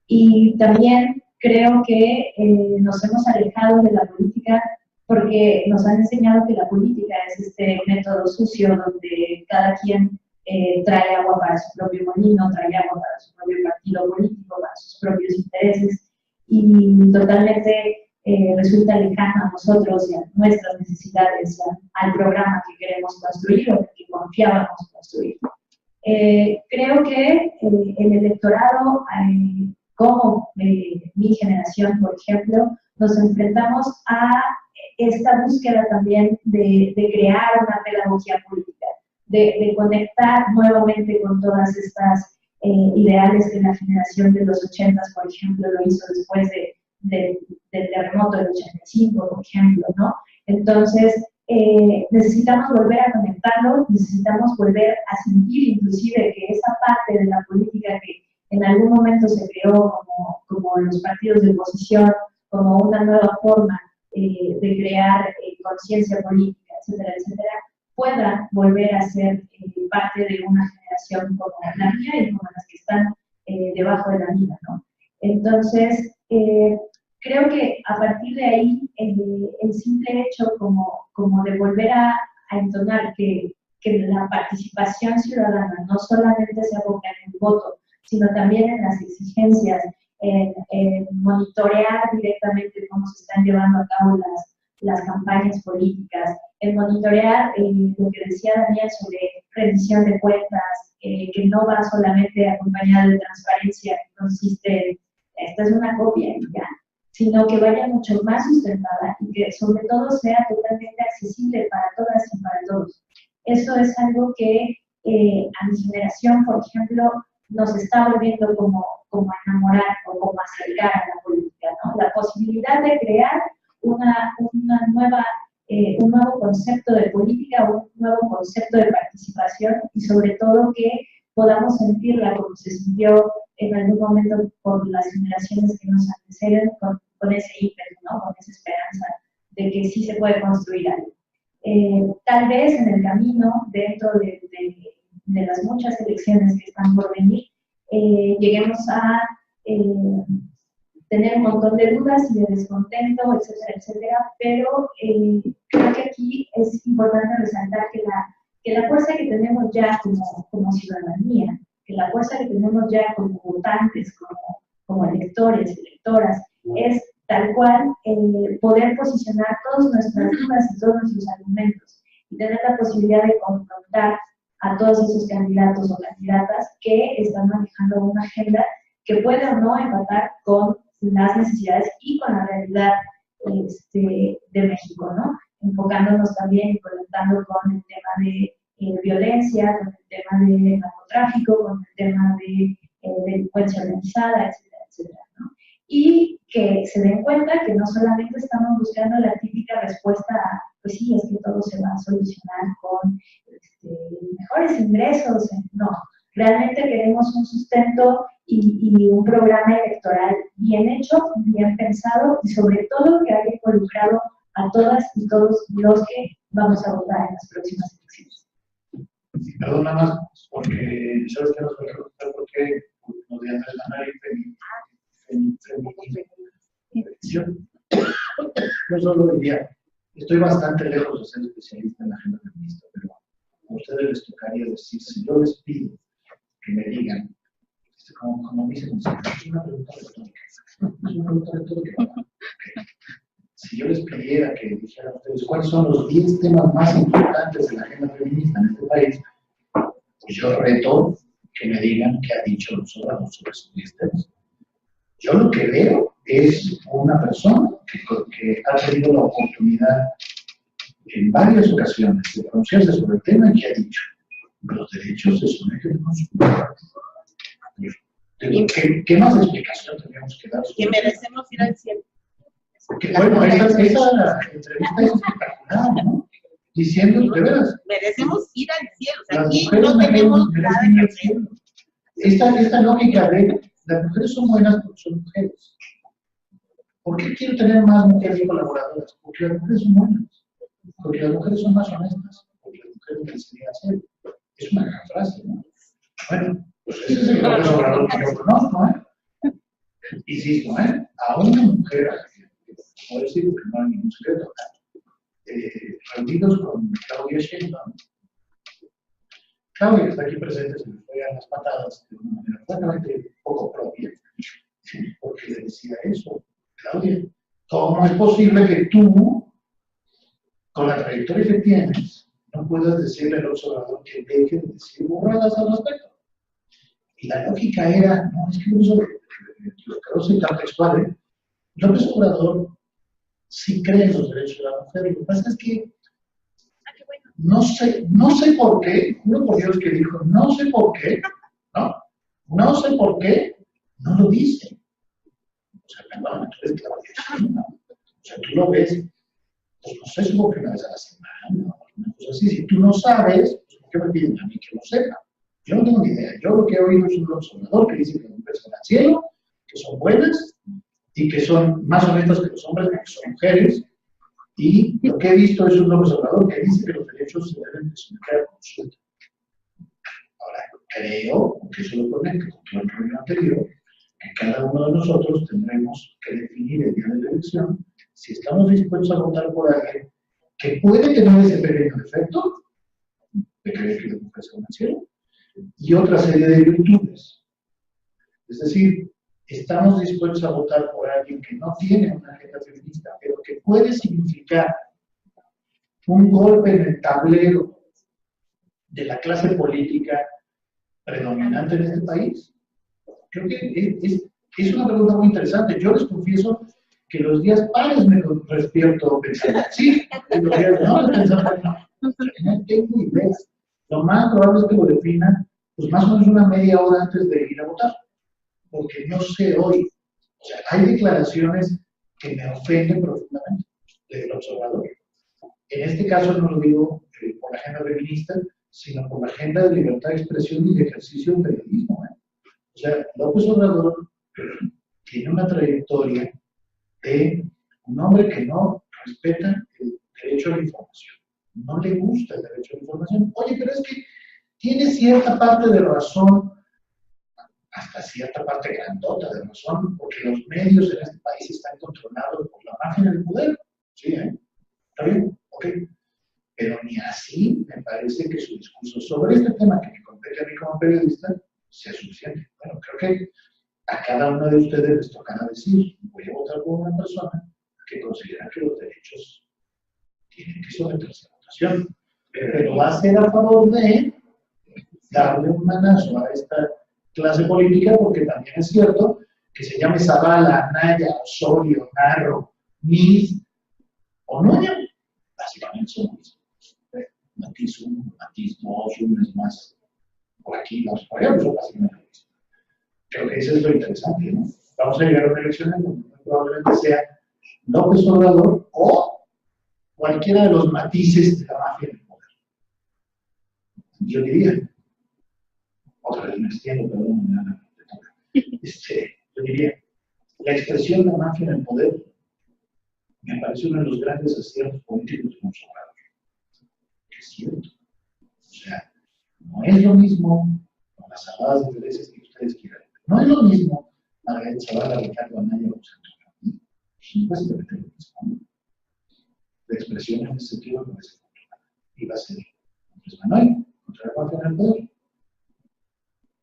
Y también creo que nos hemos alejado de la política porque nos han enseñado que la política es este método sucio donde cada quien trae agua para su propio molino, trae agua para su propio partido político, para sus propios intereses, y totalmente resulta lejana a nosotros y a nuestras necesidades, al programa que queremos construir o que confiábamos construir. Creo que el electorado, como mi generación, por ejemplo, nos enfrentamos a esta búsqueda también de crear una pedagogía política, de conectar nuevamente con todas estas ideales que la generación de los 80, por ejemplo, lo hizo después del terremoto del 85, por ejemplo, ¿no? Entonces, necesitamos volver a conectarlo, necesitamos volver a sentir inclusive que esa parte de la política que en algún momento se creó como los partidos de oposición, como una nueva forma de crear conciencia política, etcétera, etcétera, pueda volver a ser parte de una generación como la mía y como las que están debajo de la mía, ¿no? Entonces, creo que a partir de ahí, el simple hecho como de volver a entonar que la participación ciudadana no solamente se aboca en el voto, sino también en las exigencias, en monitorear directamente cómo se están llevando a cabo las campañas políticas, en monitorear lo que decía Daniel sobre rendición de cuentas, que no va solamente acompañada de transparencia, que consiste en esta es una copia y ya, sino que vaya mucho más sustentada y que sobre todo sea totalmente accesible para todas y para todos. Eso es algo que a mi generación, por ejemplo, nos está volviendo como a enamorar o como a acercar a la política, ¿no? La posibilidad de crear un nuevo concepto de política, un nuevo concepto de participación y sobre todo que podamos sentirla como se sintió en algún momento por las generaciones que nos anteceden con ese ímpetu, ¿no? Con esa esperanza de que sí se puede construir algo. Tal vez en el camino, dentro de las muchas elecciones que están por venir, lleguemos a tener un montón de dudas y de descontento, etcétera, etcétera, pero creo que aquí es importante resaltar que la fuerza que tenemos ya como ciudadanía, que la fuerza que tenemos ya como votantes, como electores, electoras, es tal cual poder posicionar todas nuestras dudas y todos nuestros argumentos y tener la posibilidad de confrontar a todos esos candidatos o candidatas que están manejando una agenda que puede o no empatar con las necesidades y con la realidad de México, ¿no? Enfocándonos también y conectando con el tema de violencia, con el tema de narcotráfico, con el tema de delincuencia organizada, etcétera, etcétera, ¿no? Y que se den cuenta que no solamente estamos buscando la típica respuesta a, pues sí, es que todo se va a solucionar con mejores ingresos, no. Realmente queremos un sustento y un programa electoral bien hecho, bien pensado y sobre todo que haya involucrado a todas y todos los que vamos a votar en las próximas elecciones. Perdón, nada más, porque sabes que nos voy a preguntar por qué los días de la nariz yo solo diría, estoy bastante lejos de ser especialista en la agenda feminista, pero a ustedes les tocaría decir, si yo les pido que me digan, como dicen, es una pregunta retórica. Es una pregunta retórica. Si yo les pidiera que dijeran a ustedes cuáles son los 10 temas más importantes de la agenda feminista en este país, pues yo reto que me digan qué ha dicho López Obrador sobre esos 10 temas. Yo lo que veo es una persona que ha tenido la oportunidad en varias ocasiones de pronunciarse sobre el tema y que ha dicho los derechos se someten al consumidor. ¿Qué más explicación tenemos que dar? Que merecemos ir al cielo. Porque, bueno, esa entrevista es espectacular, ¿no? Diciendo, de veras. Merecemos ir al cielo. O sea, Las aquí mujeres no tenemos nada que hacer. cielo. Esta lógica de las mujeres son buenas porque son mujeres. ¿Por qué quiero tener más mujeres colaboradoras? Porque las mujeres son buenas. Porque las mujeres son más honestas. Porque las mujeres me enseñan a hacer. Es una gran frase, ¿no? Bueno, pues ese es el López Obrador que yo conozco, ¿eh? Insisto, ¿eh? A una mujer, no decir que no hay ningún secreto, reunidos con Claudia Sheinbaum. Claudia, que está aquí presente, se le fue a las patadas de una manera francamente poco propia, porque le decía eso. Claudia, ¿cómo es posible que tú, con la trayectoria que tienes, no puedas decirle al observador que deje de decir burradas al respecto? Y la lógica era, no, es que lo que no soy tan textual, ¿eh? López Obrador sí cree en los derechos de la mujer. Lo que pasa es que no sé por qué, juro por Dios que dijo, no sé por qué, no sé por qué, no lo dice. O sea, perdón, tú eres Claudia Sheinbaum. O sea, tú lo ves, pues no sé, supongo que una vez a la semana, o una cosa así. Si tú no sabes, pues ¿por qué me piden a mí que lo sepa? Yo no tengo ni idea. Yo lo que he oído es un observador que dice que las mujeres van al cielo, que son buenas y que son más honestas que los hombres porque son mujeres. Y lo que he visto es un observador que dice que los derechos se deben de someter a consulta. Ahora, creo, aunque eso lo conecto con todo el rollo anterior, que cada uno de nosotros tendremos que definir el día de la elección si estamos dispuestos a votar por alguien que puede tener ese pequeño efecto de creer que las mujeres van al cielo y otra serie de virtudes. Es decir, estamos dispuestos a votar por alguien que no tiene una agenda feminista, pero que puede significar un golpe en el tablero de la clase política predominante en este país. Creo que es una pregunta muy interesante. Yo les confieso que los días pares me despierto pensando, sí, y los días no, pensando, no tengo idea. Lo más probable es que lo defina, pues más o menos una media hora antes de ir a votar, porque no sé hoy. O sea, hay declaraciones que me ofenden profundamente del observador. En este caso no lo digo por la agenda feminista, sino por la agenda de libertad de expresión y de ejercicio del periodismo. O sea, López Obrador tiene una trayectoria de un hombre que no respeta el derecho a la información. No le gusta el derecho a la información. Oye, pero es que tiene cierta parte de razón, hasta cierta parte grandota de razón, porque los medios en este país están controlados por la máquina del poder. Sí, ¿está bien? Ok. Pero ni así me parece que su discurso sobre este tema que me compete a mí como periodista sea suficiente. Bueno, creo que a cada uno de ustedes les tocará decir, voy a votar por una persona que considera que los derechos tienen que someterse a votación, pero va a ser a favor de darle un manazo a esta clase política, porque también es cierto que se llame Zavala, Anaya, Osorio, Narro, Miz o Núñez, básicamente son los mismos. Matiz 1, Matiz 2, uno más por aquí, dos por allá, son básicamente lo mismo. Creo que eso es lo interesante, ¿no? Vamos a llegar a una elección en donde probablemente sea López Obrador o cualquiera de los matices de la mafia del poder. Yo diría, otra vez me extiendo, perdón, yo diría, la expresión de la mafia del poder me parece uno de los grandes aciertos políticos de López Obrador. Es cierto. O sea, no es lo mismo con las saladas de veces que ustedes quieran. No es lo mismo Margarita Zavala, Ricardo Anaya o Santos Ramírez. Es básicamente lo mismo. La expresión en ese sentido no es controlada. Y va a ser Andrés Manuel contra la mafia del poder.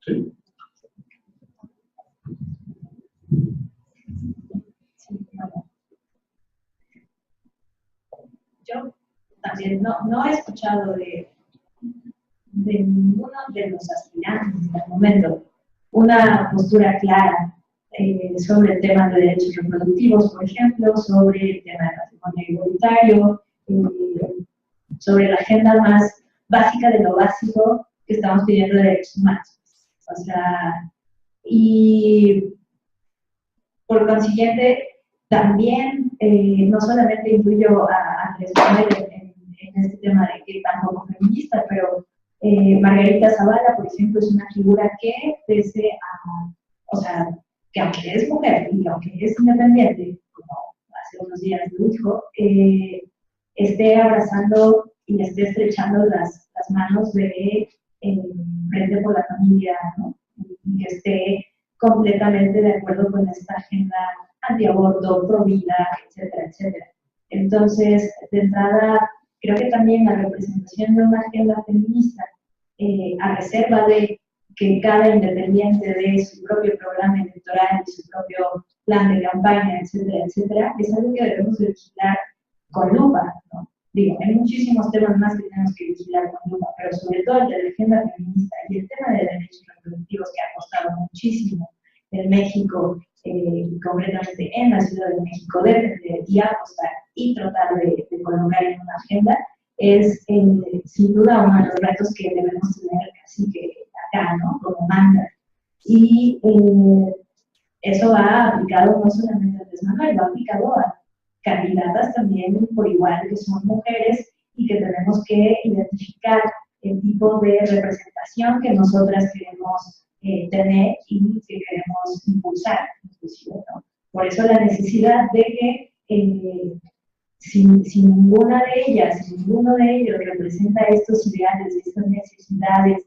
¿Sí? Yo también no he escuchado de ninguno de los aspirantes hasta el momento una postura clara sobre el tema de derechos reproductivos, por ejemplo, sobre el tema del matrimonio igualitario, sobre la agenda más básica de lo básico que estamos pidiendo de derechos humanos. O sea, y por consiguiente, también no solamente incluyo a Andrés Manuel en este tema de que tampoco feminista, pero Margarita Zavala, por ejemplo, es una figura que pese a, o sea, que aunque es mujer y aunque es independiente, como hace unos días lo dijo, esté abrazando y esté estrechando las manos de Frente por la Familia, ¿no? Y que esté completamente de acuerdo con esta agenda antiaborto, pro vida, etcétera, etcétera. Entonces, de entrada, creo que también la representación de una agenda feminista, a reserva de que cada independiente de su propio programa electoral y su propio plan de campaña, etcétera, etcétera, es algo que debemos de vigilar con lupa, ¿no? Digo, hay muchísimos temas más que tenemos que vigilar con lupa, pero sobre todo el de la agenda feminista y el tema de derechos reproductivos que ha costado muchísimo en México, concretamente en la Ciudad de México, defender y apostar y tratar de colocar en una agenda, es sin duda uno de los retos que debemos tener casi que acá, ¿no? Como manda. Y eso va aplicado no solamente a Andrés Manuel, va aplicado a candidatas también por igual que son mujeres y que tenemos que identificar el tipo de representación que nosotras queremos tener y que queremos impulsar, inclusive, ¿no? Por eso la necesidad de que si ninguna de ellas, si ninguno de ellos representa estos ideales, estas necesidades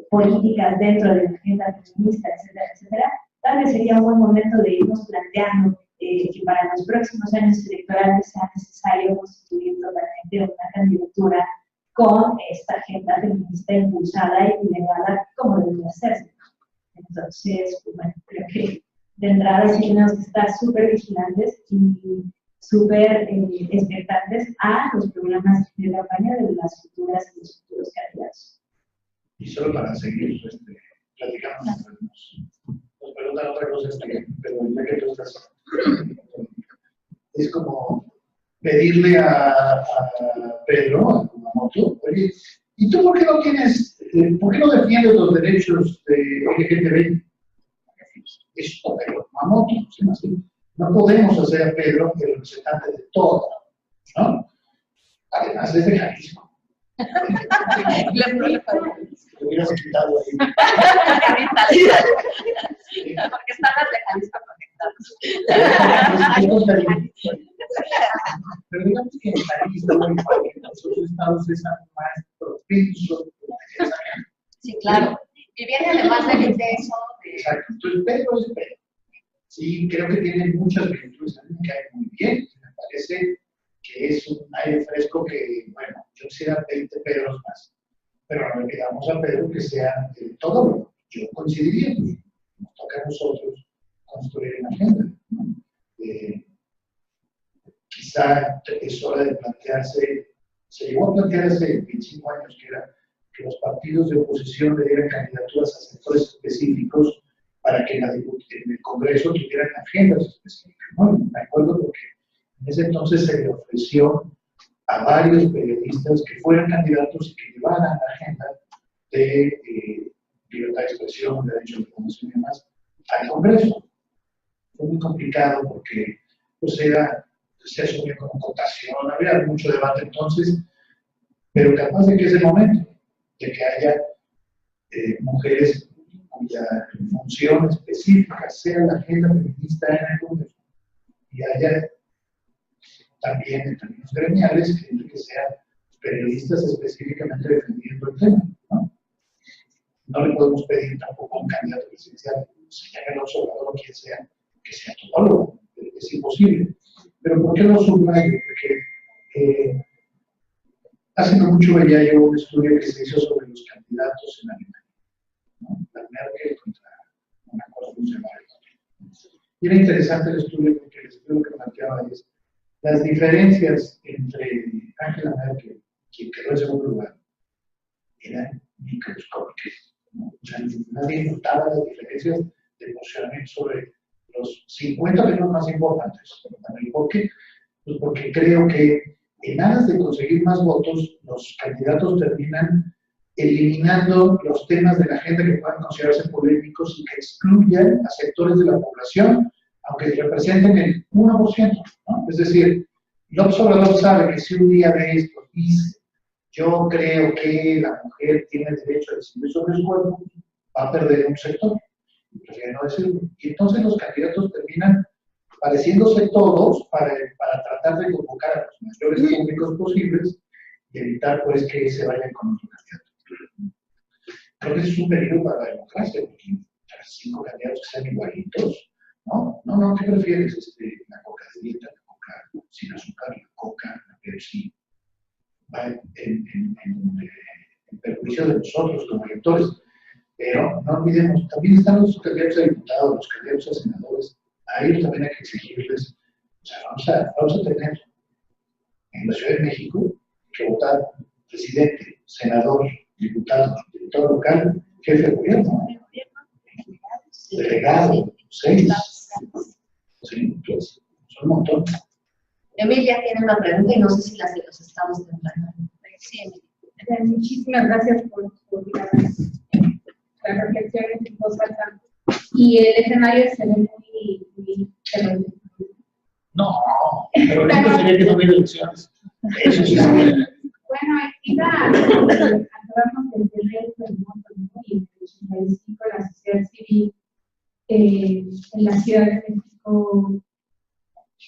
políticas dentro de la agenda feminista, etcétera, etcétera, tal vez sería un buen momento de irnos planteando que para los próximos años electorales sea necesario constituir totalmente una candidatura con esta agenda feminista impulsada y liderada como debería hacerse. Entonces, pues, bueno, creo que de entrada sí tenemos que estar súper vigilantes y súper expectantes a los programas de campaña de las futuras y los futuros candidatos. Y solo para seguir platicando, nos preguntan otra cosa, pero ya que tú estás Es como pedirle a Pedro, a Kumamoto, oye, ¿y tú por qué no tienes, por qué no defiendes los derechos de LGTBI? Eso, pero Kumamoto, no podemos hacer a Pedro el representante de todo, ¿no? Además es de Jalisco. Te hubieras quitado ahí. Porque están las de Jalisco conectadas. Pero digamos que en Jalisco, en otros estados es más propenso. Sí, claro. Y viene además del intenso de... Exacto. Entonces, Pedro es Pedro. Sí, creo que tiene muchas virtudes. A mí me cae muy bien. Me parece que es un aire fresco que, bueno, yo quisiera 20 Pedros más. Pero no le pidamos a Pedro que sea todo. Yo coincidiría. Nos toca a nosotros construir una agenda, ¿no? Quizá es hora de plantearse, se llegó a plantear hace 25 años que era que los partidos de oposición le dieran candidaturas a sectores específicos para que en el Congreso tuvieran agendas específicas, ¿no? Me acuerdo porque en ese entonces se le ofreció a varios periodistas que fueran candidatos y que llevaran la agenda de libertad de expresión, derecho de información y demás al Congreso. Fue muy complicado porque pues se asumió como votación, había mucho debate entonces, pero capaz de que es el momento de que haya mujeres cuya función específica sea la agenda feminista en el Congreso y haya también en términos gremiales que sean periodistas específicamente defendiendo el tema, ¿no? No le podemos pedir tampoco a un candidato presidencial, señor el observador o quien sea, que sea todólogo, es imposible. Pero ¿por qué lo subrayo? Porque hace no mucho veía yo un estudio que se hizo sobre los candidatos en Alemania, ¿no? La Merkel contra una cosa muy llamada. Y era interesante el estudio porque el estudio que planteaba es las diferencias entre Angela Merkel, quien quedó en segundo lugar, eran microscópicas, ¿no? O sea, nadie notaba las diferencias de posicionamiento sobre los 50 temas más importantes. ¿Por qué? Pues porque creo que en aras de conseguir más votos, los candidatos terminan eliminando los temas de la agenda que puedan considerarse polémicos y que excluyan a sectores de la población, aunque representen el 1%, ¿no? Es decir, el observador sabe que si un día de esto dice, yo creo que la mujer tiene el derecho a decidir sobre su cuerpo, va a perder un sector. Prefiero no decirlo. Y entonces los candidatos terminan pareciéndose todos para tratar de convocar a los mayores públicos posibles y evitar pues que se vayan con otro candidato. Creo que es un peligro para la democracia, porque 5 candidatos que sean igualitos, ¿no? ¿Qué prefieres? La coca de dieta, la coca sin azúcar, la coca, la Pepsi, va en perjuicio de nosotros como electores. Pero no olvidemos, también están los candidatos a diputados, los candidatos a senadores, a ellos también hay que exigirles. O sea, vamos a tener en la Ciudad de México que votar presidente, senador, diputado local, jefe de gobierno, delegado, 6. Sí, pues, son un montón. Emilia tiene una pregunta y no sé si las de los estados tendrán. Sí, Emilia. Muchísimas gracias por las reflexiones en voz alta. Y el escenario se ve muy terrorífico. No, pero esto sería que no hubiera elecciones. Eso sí. Bueno, iba a hablarnos del terreno del mundo, ¿no? Y en el 85 la sociedad civil en la Ciudad de México,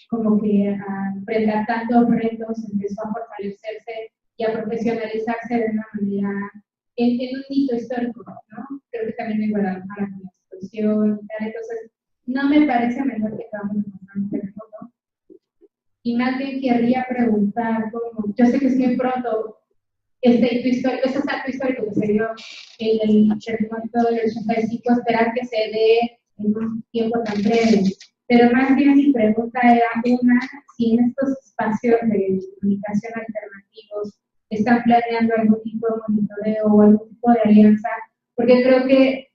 como que al enfrentar tantos retos, empezó a fortalecerse y a profesionalizarse de una manera en un hito histórico, ¿no? Creo que también en Guadalajara con la explosión y tal. Entonces, no me parece mejor que acabamos de pasar un terremoto. Y más bien querría preguntar, yo sé que es muy pronto, este hito histórico, ese salto histórico que se dio en el terremoto del 85, esperar que se dé en un tiempo tan breve. Pero más bien mi pregunta era si en estos espacios de comunicación alternativos están planeando algún tipo de monitoreo o algún tipo de alianza, porque creo que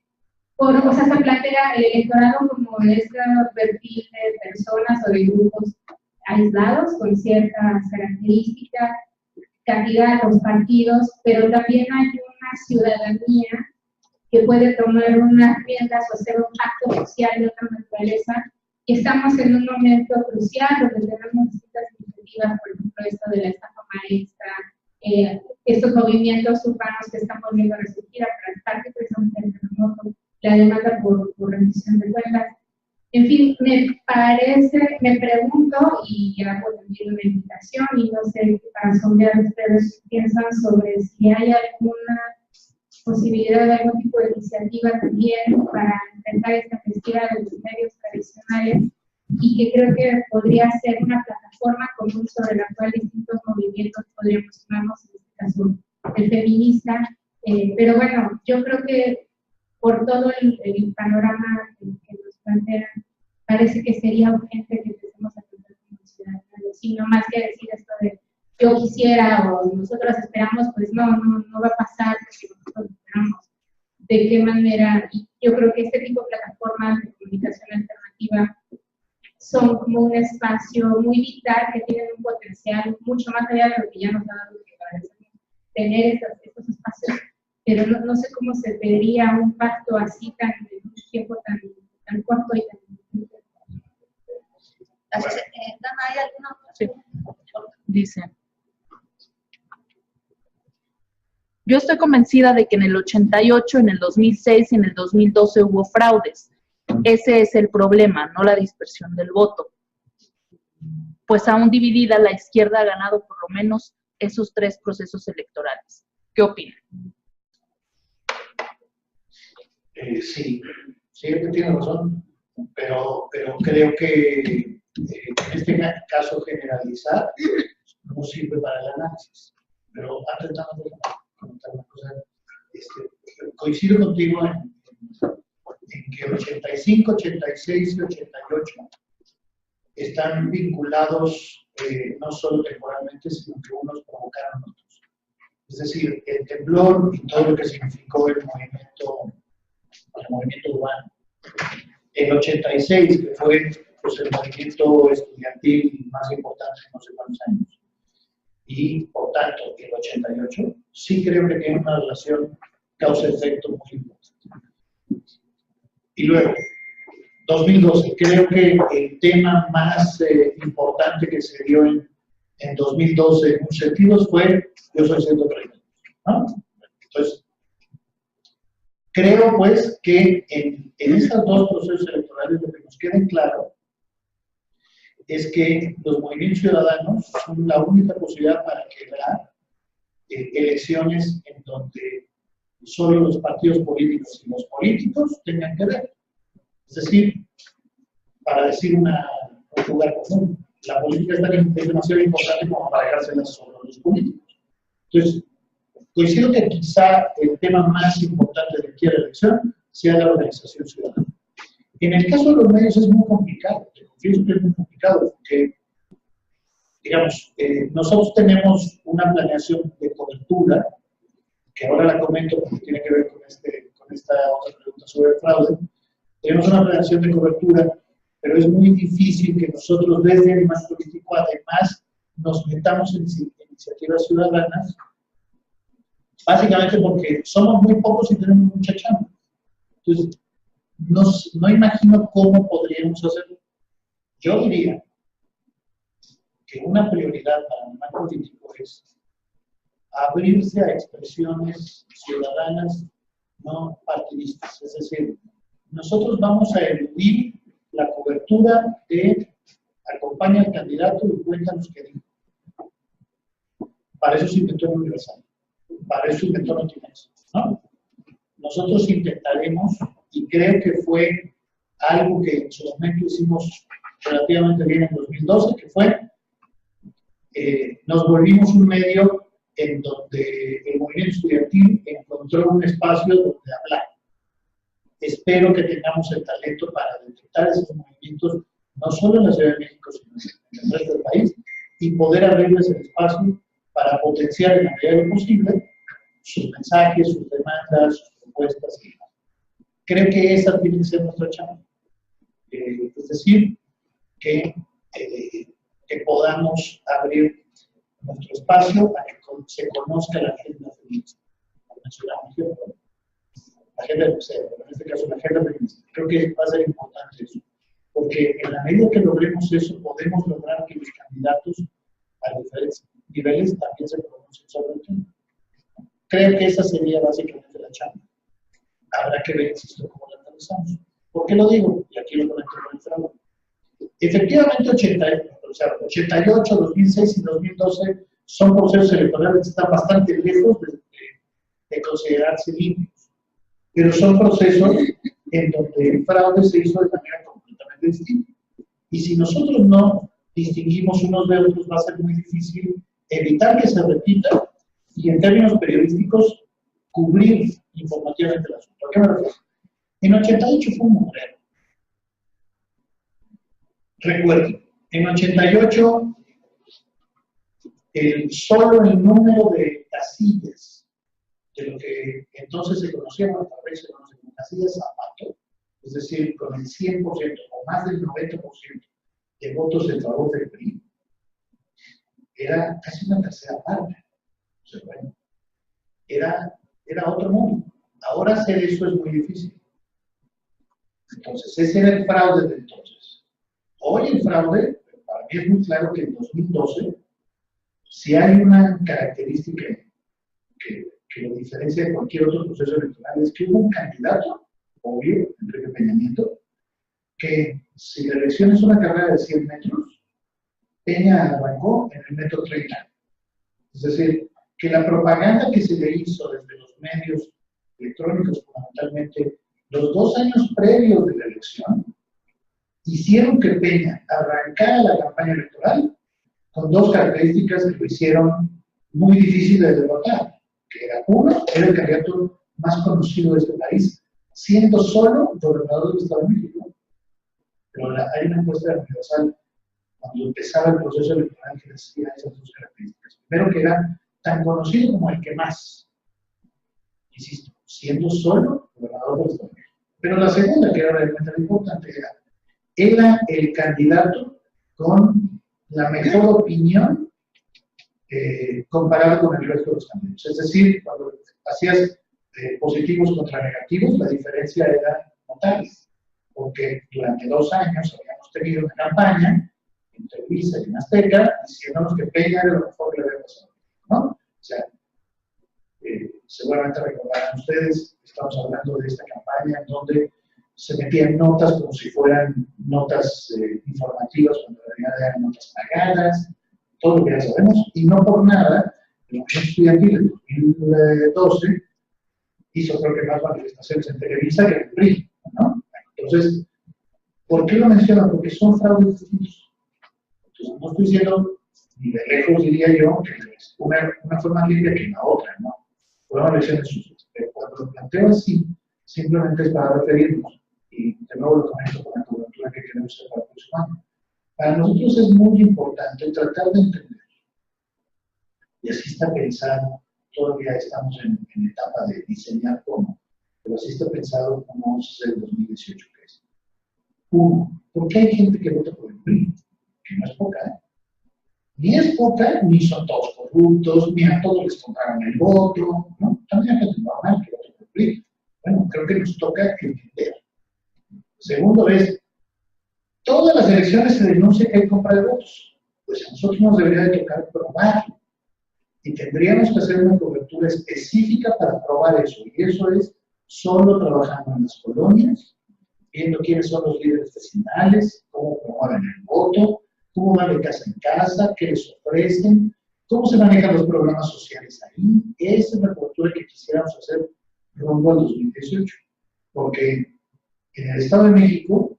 O sea, se plantea el electorado como este perfil de personas o de grupos aislados con ciertas características, candidatos, partidos, pero también hay una ciudadanía que puede tomar unas riendas o hacer un acto social de otra naturaleza. Y estamos en un momento crucial donde tenemos distintas iniciativas, por ejemplo, esto de la estafa maestra, estos movimientos urbanos que están volviendo a resurgir a partir precisamente del terremoto, la demanda por rendición de cuentas. En fin, me pregunto, y hago también una invitación, y no sé, para sondear ustedes piensan sobre si hay alguna posibilidad de algún tipo de iniciativa también para enfrentar esta festividad de los medios tradicionales, y que creo que podría ser una plataforma común sobre la cual distintos movimientos podríamos sumarnos, en este caso el feminista. Pero bueno, yo creo que por todo el panorama que nos plantean, parece que sería urgente que empecemos a pensar como ciudadanos, y no más que decir esto de yo quisiera o nosotros esperamos, pues no va a pasar porque nosotros esperamos. ¿De qué manera? Y yo creo que este tipo de plataformas de comunicación alternativa son como un espacio muy vital que tienen un potencial mucho más allá de lo que ya nos ha dado, que agradecemos tener estos espacios, pero no sé cómo se vería un pacto así en un tiempo tan corto y tan... Dana, ¿hay alguna otra? Sí. Dice: yo estoy convencida de que en el 88, en el 2006 y en el 2012 hubo fraudes. Ese es el problema, no la dispersión del voto. Pues aún dividida, la izquierda ha ganado por lo menos esos 3 procesos electorales. ¿Qué opinan? Sí, tiene razón, pero creo que en este caso generalizar no sirve para el análisis. Pero antes de comentar una cosa, coincido contigo en que el 85, 86 y 88 están vinculados no solo temporalmente, sino que unos provocaron otros. Es decir, el temblor y todo lo que significó el movimiento urbano. El 86, que fue pues, el movimiento estudiantil más importante en no sé cuántos años. Y, por tanto, el 88 sí creo que tiene una relación causa-efecto muy importante. Y luego, 2012, creo que el tema más importante que se dio en 2012 en un sentido fue yo soy 130, ¿no? Entonces, creo pues que en estos 2 procesos electorales lo que nos queda claro es que los movimientos ciudadanos son la única posibilidad para crear elecciones en donde solo los partidos políticos y los políticos tengan que ver. Es decir, para decir un lugar común, la política es demasiado importante como para dejársela solo a los políticos. Entonces, coincido que quizá el tema más importante de cualquier elección sea la organización ciudadana. En el caso de los medios es muy complicado, te confieso que es muy complicado, porque, digamos, nosotros tenemos una planeación de cobertura, que ahora la comento porque tiene que ver con esta otra pregunta sobre el fraude. Tenemos una planeación de cobertura, pero es muy difícil que nosotros desde el más político además nos metamos en iniciativas ciudadanas, básicamente porque somos muy pocos y tenemos mucha chamba. Entonces, no imagino cómo podríamos hacerlo. Yo diría que una prioridad para el más político es abrirse a expresiones ciudadanas no partidistas. Es decir, nosotros vamos a eludir la cobertura de acompaña al candidato y cuéntanos qué dijo. Para eso se inventó el universal. Para eso se inventó Notimex, ¿no? Nosotros intentaremos, y creo que fue algo que en su momento hicimos relativamente bien en 2012, que fue, nos volvimos un medio en donde el movimiento estudiantil encontró un espacio donde hablar. Espero que tengamos el talento para detectar esos movimientos, no solo en la Ciudad de México, sino en el resto del país, y poder abrirles el espacio para potenciar en la medida de lo posible sus mensajes, sus demandas, sus propuestas y demás. Creo que esa tiene que ser nuestra chamba. Es decir, que podamos abrir nuestro espacio a que se conozca la agenda feminista. Como mencionamos, la agenda, en este caso la agenda feminista. Creo que va a ser importante eso, porque en la medida que logremos eso, podemos lograr que los candidatos a diferentes niveles también se pronuncien sobre el tema. Creo que esa sería básicamente la chamba. Habrá que ver, insisto, cómo la analizamos. ¿Por qué lo digo? Y aquí lo conecto con el fraude. Efectivamente, 88, 2006 y 2012 son procesos electorales que están bastante lejos de considerarse limpios. Pero son procesos en donde el fraude se hizo de manera completamente distinta. Y si nosotros no distinguimos unos de otros, va a ser muy difícil evitar que se repita y, en términos periodísticos, cubrir informativamente el asunto. ¿A qué me refiero? En 88 fue un mugrero. Recuerden, en 88, solo el número de casillas de lo que entonces se conocía, bueno, tal vez se conoce como casillas zapato, es decir, con el 100% o más del 90% de votos en favor del PRI, era casi una tercera parte. O sea, bueno, era otro mundo. Ahora hacer eso es muy difícil. Entonces, ese era el fraude de entonces. Hoy el fraude, para mí es muy claro que en 2012, si hay una característica que lo diferencia de cualquier otro proceso electoral, es que hubo un candidato, obvio, Enrique Peña Nieto, que si la elección es una carrera de 100 metros, Peña arrancó en el metro 30. Es decir, que la propaganda que se le hizo desde los medios electrónicos, fundamentalmente, los 2 años previos de la elección, hicieron que Peña arrancara la campaña electoral con 2 características que lo hicieron muy difícil de derrotar. Que era, uno, era el candidato más conocido de este país, siendo solo gobernador del Estado de México. Pero hay una encuesta de Universal cuando empezaba el proceso electoral que decía esas 2 características. Primero, que era tan conocido como el que más, insisto, siendo solo gobernador del Estado de México. Pero la segunda, que era realmente importante, era el candidato con la mejor opinión comparado con el resto de los candidatos. Es decir, cuando hacías positivos contra negativos, la diferencia era notable, porque durante 2 años habíamos tenido una campaña en Televisa y en Azteca diciéndonos que Peña era lo mejor que le había pasado, ¿no? O sea, seguramente recordarán ustedes, estamos hablando de esta campaña en donde se metían notas como si fueran notas informativas, cuando en realidad eran notas pagadas, todo lo que ya sabemos, y no por nada, el movimiento estudiantil en 2012 hizo, creo que, más manifestaciones en Televisa que en el PRI, ¿no? Entonces, ¿por qué lo menciono? Porque son fraudes distintos. Entonces, no estoy diciendo, ni de lejos diría yo, que es una forma limpia que la otra, ¿no? Fueron elecciones sucias. Pero cuando lo planteo así, simplemente es para referirnos, y de nuevo lo comento con la cobertura que queremos hacer para el próximo año. Para nosotros es muy importante tratar de entender, y así está pensado, todavía estamos en etapa de diseñar cómo, pero así está pensado cómo vamos a hacer el 2018 que es. Uno, ¿por qué hay gente que vota por el PRI? Que no es poca, ¿eh? Ni es poca, ni son todos corruptos, ni a todos les tocaron el voto, ¿no? También hay gente normal que vota por el PRI. Bueno, creo que nos toca entender. Segundo es, todas las elecciones se denuncia que hay compra de votos. Pues a nosotros nos debería de tocar probarlo. Y tendríamos que hacer una cobertura específica para probar eso. Y eso es solo trabajando en las colonias, viendo quiénes son los líderes vecinales, cómo promueven el voto, cómo van de casa en casa, qué les ofrecen, cómo se manejan los programas sociales ahí. Esa es la cobertura que quisiéramos hacer rumbo al 2018. Porque en el Estado de México,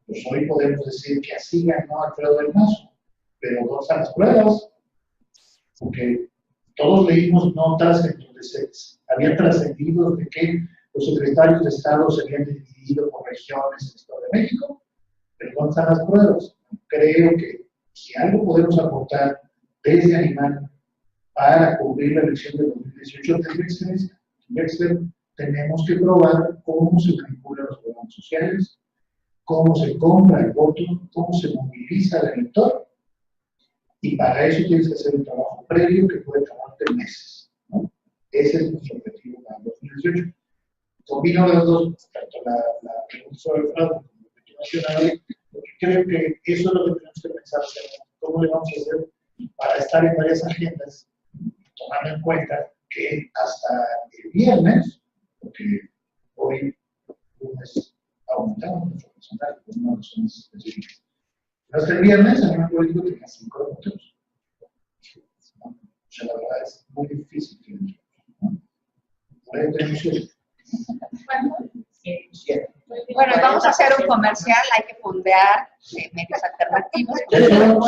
pues hoy podemos decir que así ganó Alfredo del Mazo, pero ¿dónde están las pruebas? Porque todos leímos notas en donde se habían trascendido de que los secretarios de Estado se habían dividido por regiones en el Estado de México, pero ¿dónde están las pruebas? Creo que si algo podemos aportar desde Animal para cubrir la elección de 2018, tendría que ser tenemos que probar cómo se manipulan los programas sociales, cómo se compra el voto, cómo se moviliza el elector, y para eso tienes que hacer un trabajo previo que puede tomarte meses, ¿no? Ese es nuestro objetivo para el 2018. Combino los dos, tanto la pregunta sobre el fraude como lo que tú mencionabas, porque creo que eso es lo que tenemos que pensar, cómo le vamos a hacer para estar en varias agendas, tomando en cuenta que hasta el viernes, porque hoy lunes aumentamos nuestro personal por una razón específica, hasta el viernes a nivel político tenía 5 votos. O sea, la verdad es muy difícil que por ahí tenemos 7. Bueno, vamos a hacer un comercial, hay que fondear medios alternativos.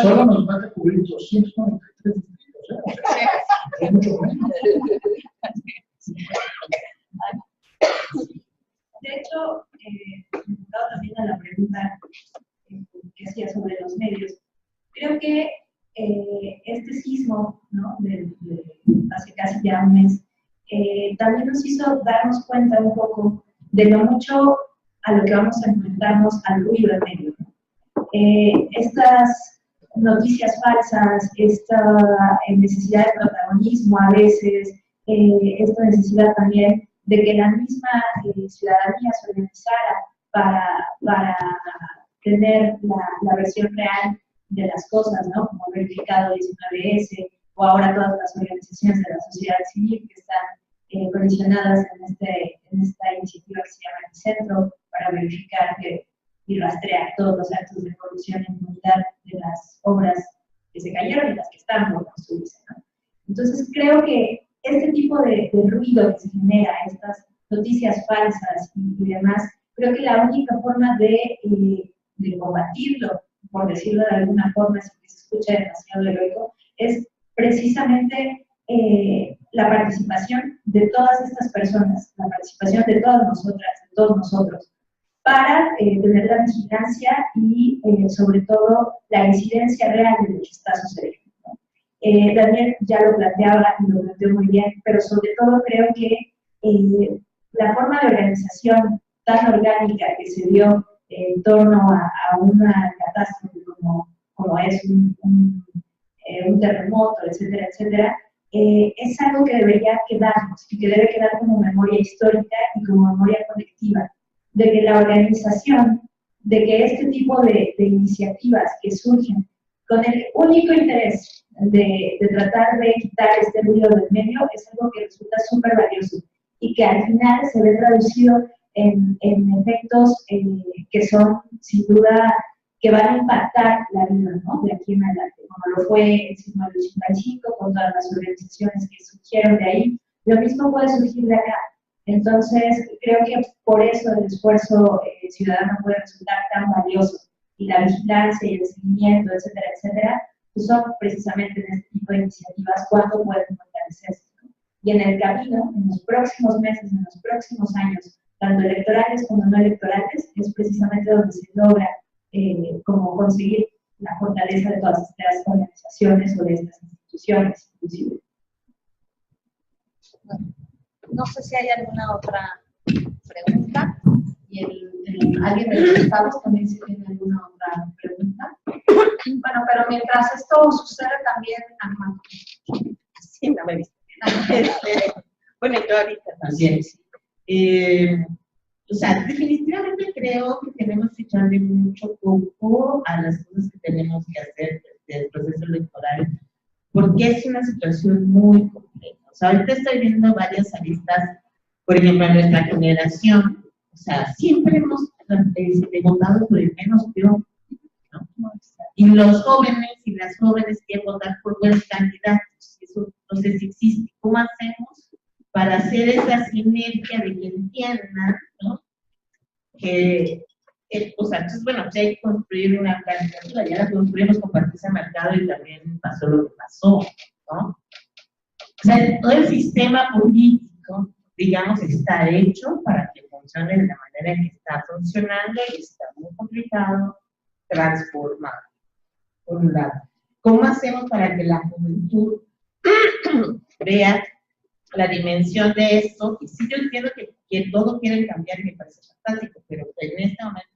Solo nos van a cubrir 293 distritos, ¿eh? Es mucho menos. De hecho, enfocado también a la pregunta que hacía sobre los medios, creo que este sismo, ¿no? de hace casi ya un mes, también nos hizo darnos cuenta un poco de lo mucho a lo que vamos a enfrentarnos al ruido del medio. Estas noticias falsas, esta necesidad de protagonismo a veces, esta necesidad también de que la misma ciudadanía se organizara para tener la versión real de las cosas, ¿no? Como el verificado 19S, o ahora todas las organizaciones de la sociedad civil que están condicionadas en esta iniciativa que se llama El Centro, para verificar y rastrear todos los actos de corrupción e impunidad de las obras que se cayeron y las que están por construirse, ¿no? Entonces creo que este tipo de ruido que se genera, estas noticias falsas y demás, creo que la única forma de combatirlo, por decirlo de alguna forma, sin que se escuche demasiado heroico, es precisamente la participación de todas estas personas, la participación de todas nosotras, de todos nosotros, para tener la vigilancia y, sobre todo, la incidencia real de lo que está sucediendo. Daniel ya lo planteaba y lo planteó muy bien, pero sobre todo creo que la forma de organización tan orgánica que se dio en torno a una catástrofe como es un terremoto, etcétera, etcétera, es algo que debería quedarnos y que debe quedar como memoria histórica y como memoria colectiva, de que la organización, de que este tipo de iniciativas que surgen con el único interés de tratar de quitar este ruido del medio es algo que resulta súper valioso y que al final se ve traducido en efectos que son, sin duda, que van a impactar la vida, ¿no? De aquí en adelante, como lo fue el sismo del 85, con todas las organizaciones que surgieron de ahí, lo mismo puede surgir de acá. Entonces, creo que por eso el esfuerzo ciudadano puede resultar tan valioso, y la vigilancia y el seguimiento, etcétera, etcétera, pues son precisamente en este tipo de iniciativas cuando pueden fortalecerse, ¿no? Y en el camino, en los próximos meses, en los próximos años, tanto electorales como no electorales, es precisamente donde se logra como conseguir la fortaleza de todas estas organizaciones o de estas instituciones, inclusive. Bueno, no sé si hay alguna otra pregunta. ¿Y alguien de los estados también si tiene alguna otra pregunta? Bueno, pero mientras esto sucede también, sí, no me viste. Bueno, yo ahorita también. O sea, definitivamente creo que tenemos que echarle mucho coco a las cosas que tenemos que hacer desde el proceso electoral, porque es una situación muy compleja. O sea, ahorita estoy viendo varias aristas, por ejemplo, en nuestra generación, o sea, siempre hemos votado por el menos peor, ¿no? Y los jóvenes y las jóvenes quieren votar por buenos candidatos. Eso no sé si existe. ¿Cómo hacemos para hacer esa sinergia de que entiendan, ¿no? Que, o sea, entonces, bueno, pues hay que construir una candidatura, ya la construimos con Patricia Mercado y también pasó lo que pasó, ¿no? O sea, todo el sistema político, digamos, está hecho para que funcione de la manera en que está funcionando y está muy complicado transformar, por un lado. ¿Cómo hacemos para que la juventud vea la dimensión de esto, y sí yo entiendo que todo quieren cambiar y me parece fantástico, pero en este momento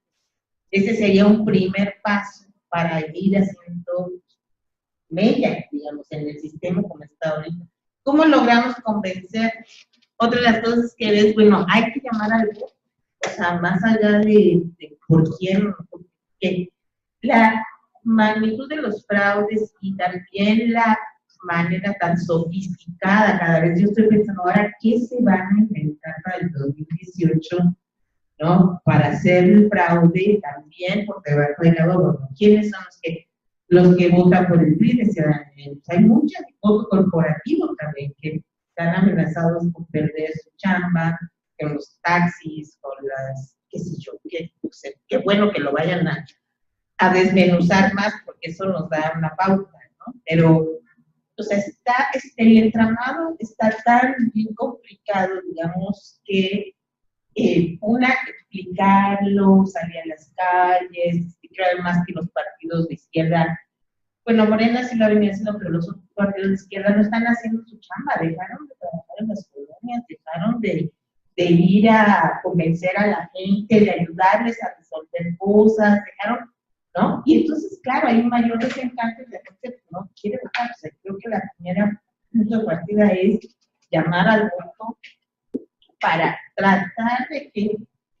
ese sería un primer paso para ir haciendo mella, digamos, en el sistema como está ahorita. ¿Cómo logramos convencer? Otra de las cosas que ves, bueno, hay que llamar al voto, o sea, más allá de por quién, porque la magnitud de los fraudes y también la manera tan sofisticada, cada vez yo estoy pensando ahora, ¿qué se van a inventar para el 2018? ¿No? Para hacer el fraude también por debajo del agua, bueno, ¿quiénes son los que votan por el PRI? Hay muchos votos corporativos también que están amenazados con perder su chamba, con los taxis, con las, qué sé yo, qué bueno que lo vayan a desmenuzar más, porque eso nos da una pauta, ¿no? Pero, o sea, el entramado está tan bien complicado, digamos, que explicarlo, salir a las calles, explicar más que los partidos de izquierda. Bueno, Morena sí lo venía haciendo, pero los otros partidos de izquierda no están haciendo su chamba, dejaron de trabajar en las colonias, dejaron de ir a convencer a la gente, de ayudarles a resolver cosas, dejaron, ¿no? Y entonces, claro, hay un mayor desencanto y la gente no quiere votar. O sea, creo que la primera punto de partida es llamar al voto para tratar de que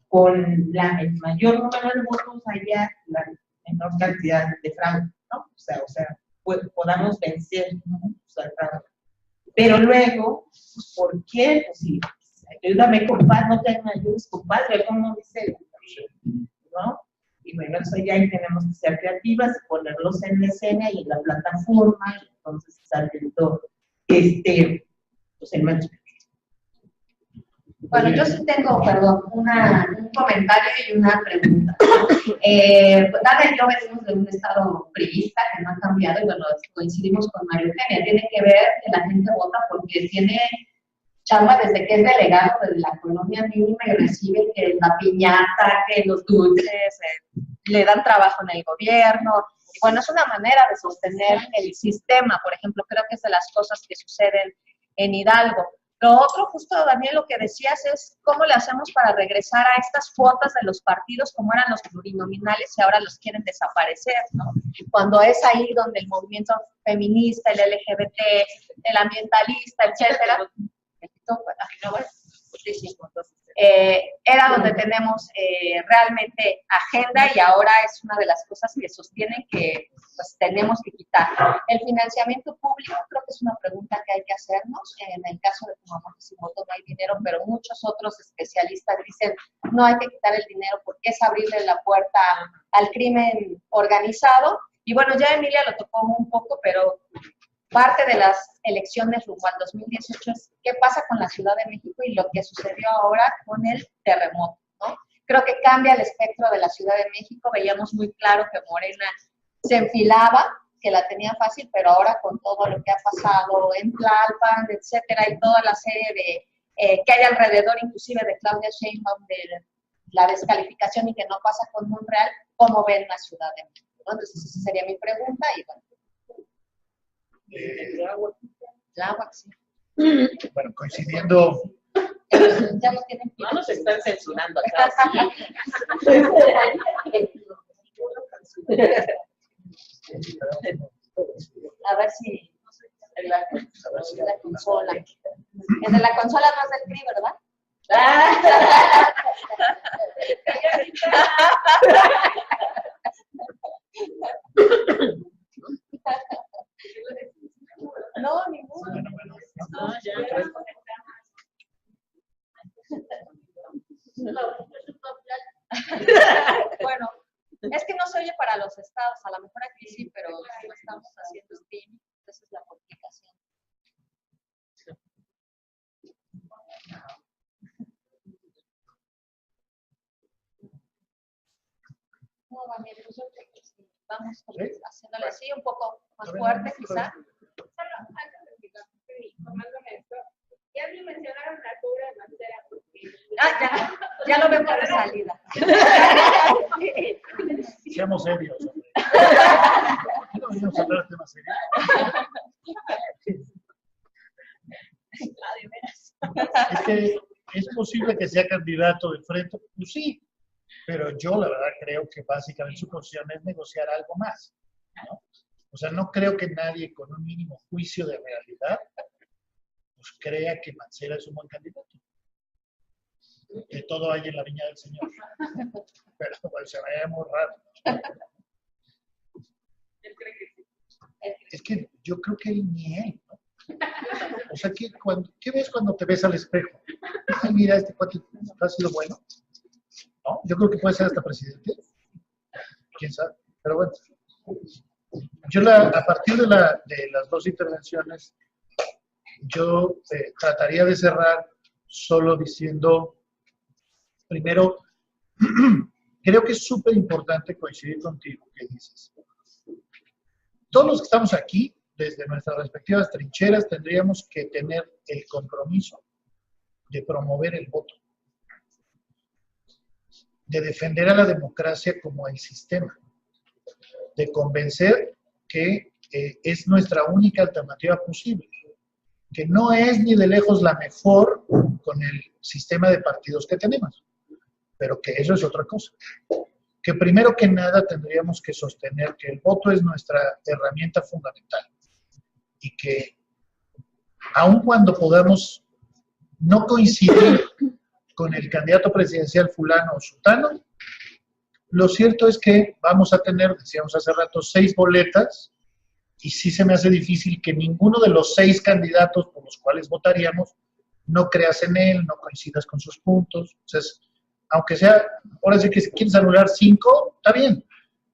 con el mayor número de votos haya la menor cantidad de fraude, ¿no? O sea, podamos vencer, ¿no? O sea, el fraude. Pero luego, ¿por qué? Pues sí, ayúdame, compadre, no te ayudes, compadre, como dice, ¿no? Y bueno, eso ya ahí tenemos que ser creativas, ponerlos en la escena y en la plataforma, y entonces estar viendo, pues el match. Bueno, yo sí tengo, perdón, un comentario y una pregunta. Dana y yo venimos de un estado priista que no ha cambiado, y bueno, coincidimos con María Eugenia. Tiene que ver que la gente vota porque tiene chamba desde que es delegado de la colonia mínima y recibe que la piñata, que los dulces, le dan trabajo en el gobierno. Y bueno, es una manera de sostener el sistema, por ejemplo, creo que es de las cosas que suceden en Hidalgo. Lo otro, justo Daniel, lo que decías es cómo le hacemos para regresar a estas cuotas de los partidos como eran los plurinominales y ahora los quieren desaparecer, ¿no? Cuando es ahí donde el movimiento feminista, el LGBT, el ambientalista, etcétera, era donde tenemos realmente agenda, y ahora es una de las cosas que sostienen que pues, tenemos que quitar. El financiamiento público creo que es una pregunta que hay que hacernos. En el caso de Tumamotes y Voto no hay dinero, pero muchos otros especialistas dicen no hay que quitar el dinero porque es abrirle la puerta al crimen organizado. Y bueno, ya Emilia lo tocó un poco, pero parte de las elecciones rumbo al 2018 es qué pasa con la Ciudad de México y lo que sucedió ahora con el terremoto, ¿no? Creo que cambia el espectro de la Ciudad de México. Veíamos muy claro que Morena se enfilaba, que la tenía fácil, pero ahora con todo lo que ha pasado en Tlalpan, etcétera, y toda la serie de que hay alrededor, inclusive de Claudia Sheinbaum, de la descalificación y que no pasa con Monreal, ¿cómo ven la Ciudad de México? ¿No? Entonces, esa sería mi pregunta, y bueno. Tláhuac, sí. Bueno, coincidiendo. Ya nos tienen. No nos están censurando acá. A ver si en la consola. En la consola no es del PRI, ¿verdad? No, ninguno. No, ya. Bueno, es que no se oye para los estados, a lo mejor aquí sí, pero no estamos haciendo streaming, esa es la complicación. No, va bien, pues vamos haciéndole así, un poco más fuerte quizá. Solo antes de explicar, informándome esto, ya me mencionaron la cubra de Mancera, porque... Ya lo vemos de salida. Seamos serios, hombre. ¿No venimos a hablar de temas serios? Es que es posible que sea candidato del frente, pues sí, pero yo la verdad creo que básicamente su posición es negociar algo más, ¿no? O sea, no creo que nadie con un mínimo juicio de realidad pues crea que Mancera es un buen candidato. Que todo hay en la viña del Señor. Pero pues, se vaya muy raro. Es que yo creo que él ni él, ¿no? O sea, ¿qué ves cuando te ves al espejo? Ay, mira, este cuate ha sido bueno. ¿No? Yo creo que puede ser hasta presidente. ¿Quién sabe? Pero bueno. Yo a partir de las dos intervenciones, yo trataría de cerrar solo diciendo, primero, creo que es súper importante coincidir contigo, que dices. Todos los que estamos aquí, desde nuestras respectivas trincheras, tendríamos que tener el compromiso de promover el voto, de defender a la democracia como el sistema, de convencer que es nuestra única alternativa posible, que no es ni de lejos la mejor con el sistema de partidos que tenemos, pero que eso es otra cosa. Que primero que nada tendríamos que sostener que el voto es nuestra herramienta fundamental y que aun cuando podamos no coincidir con el candidato presidencial fulano o sutano, lo cierto es que vamos a tener, decíamos hace rato, 6 boletas y sí se me hace difícil que ninguno de los 6 candidatos por los cuales votaríamos no creas en él, no coincidas con sus puntos. Entonces, aunque sea, ahora sí que si quieres anular 5, está bien,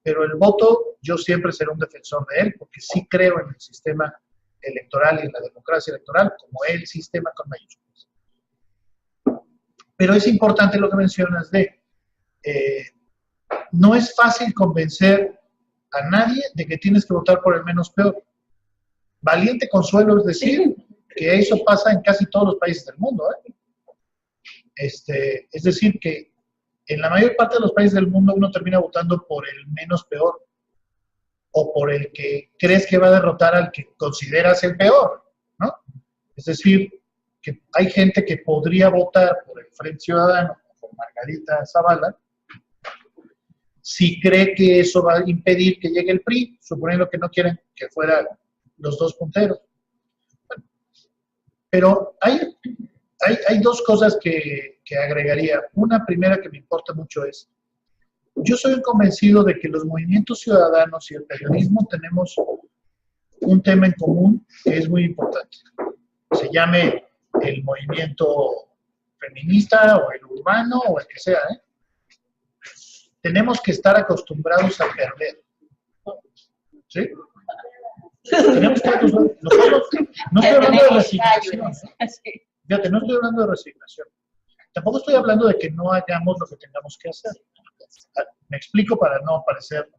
pero el voto yo siempre seré un defensor de él, porque sí creo en el sistema electoral y en la democracia electoral como el sistema con mayúsculas. Pero es importante lo que mencionas no es fácil convencer a nadie de que tienes que votar por el menos peor. Valiente consuelo es decir que eso pasa en casi todos los países del mundo, es decir, que en la mayor parte de los países del mundo uno termina votando por el menos peor o por el que crees que va a derrotar al que consideras el peor, ¿no? Es decir, que hay gente que podría votar por el Frente Ciudadano o por Margarita Zavala si cree que eso va a impedir que llegue el PRI, suponiendo que no quieren que fueran los 2 punteros. Bueno, pero hay 2 cosas que agregaría. Una primera que me importa mucho es, yo soy convencido de que los movimientos ciudadanos y el periodismo tenemos un tema en común que es muy importante. Se llame el movimiento feminista o el urbano o el que sea, Tenemos que estar acostumbrados a perder. ¿Sí? Tenemos que estar acostumbrados. No estoy hablando de resignación. Fíjate, no estoy hablando de resignación. Tampoco estoy hablando de que no hagamos lo que tengamos que hacer. Me explico para no parecer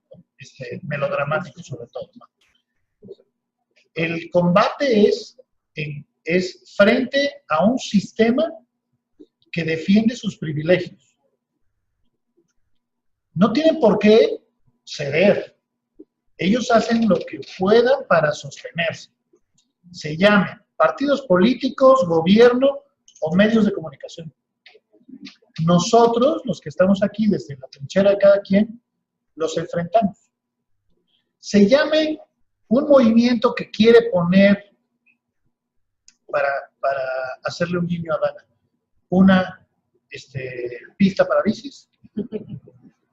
melodramático sobre todo, ¿no? El combate es frente a un sistema que defiende sus privilegios. No tienen por qué ceder. Ellos hacen lo que puedan para sostenerse. Se llamen partidos políticos, gobierno o medios de comunicación. Nosotros, los que estamos aquí desde la trinchera de cada quien, los enfrentamos. Se llame un movimiento que quiere poner, para hacerle un guiño a Dana, una pista para bicis,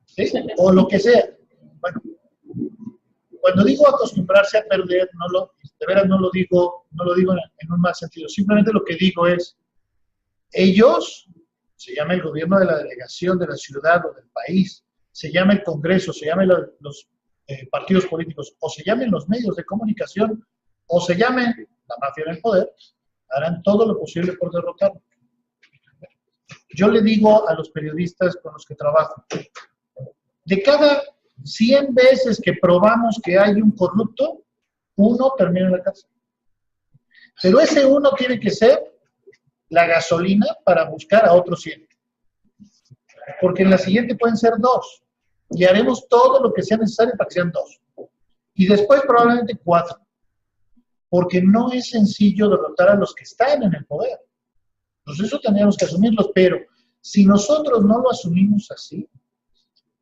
¿sí? O lo que sea. Bueno, cuando digo acostumbrarse a perder, de veras no lo digo en un mal sentido. Simplemente lo que digo es, ellos, se llama el gobierno de la delegación, de la ciudad o del país, se llama el Congreso, se llamen los partidos políticos, o se llamen los medios de comunicación, o se llamen la mafia en el poder, harán todo lo posible por derrotarlo. Yo le digo a los periodistas con los que trabajo, de cada 100 veces que probamos que hay un corrupto, 1 termina en la cárcel. Pero ese 1 tiene que ser la gasolina para buscar a otros 100. Porque en la siguiente pueden ser 2. Y haremos todo lo que sea necesario para que sean 2. Y después probablemente 4. Porque no es sencillo derrotar a los que están en el poder. Pues eso teníamos que asumirlo, pero si nosotros no lo asumimos así,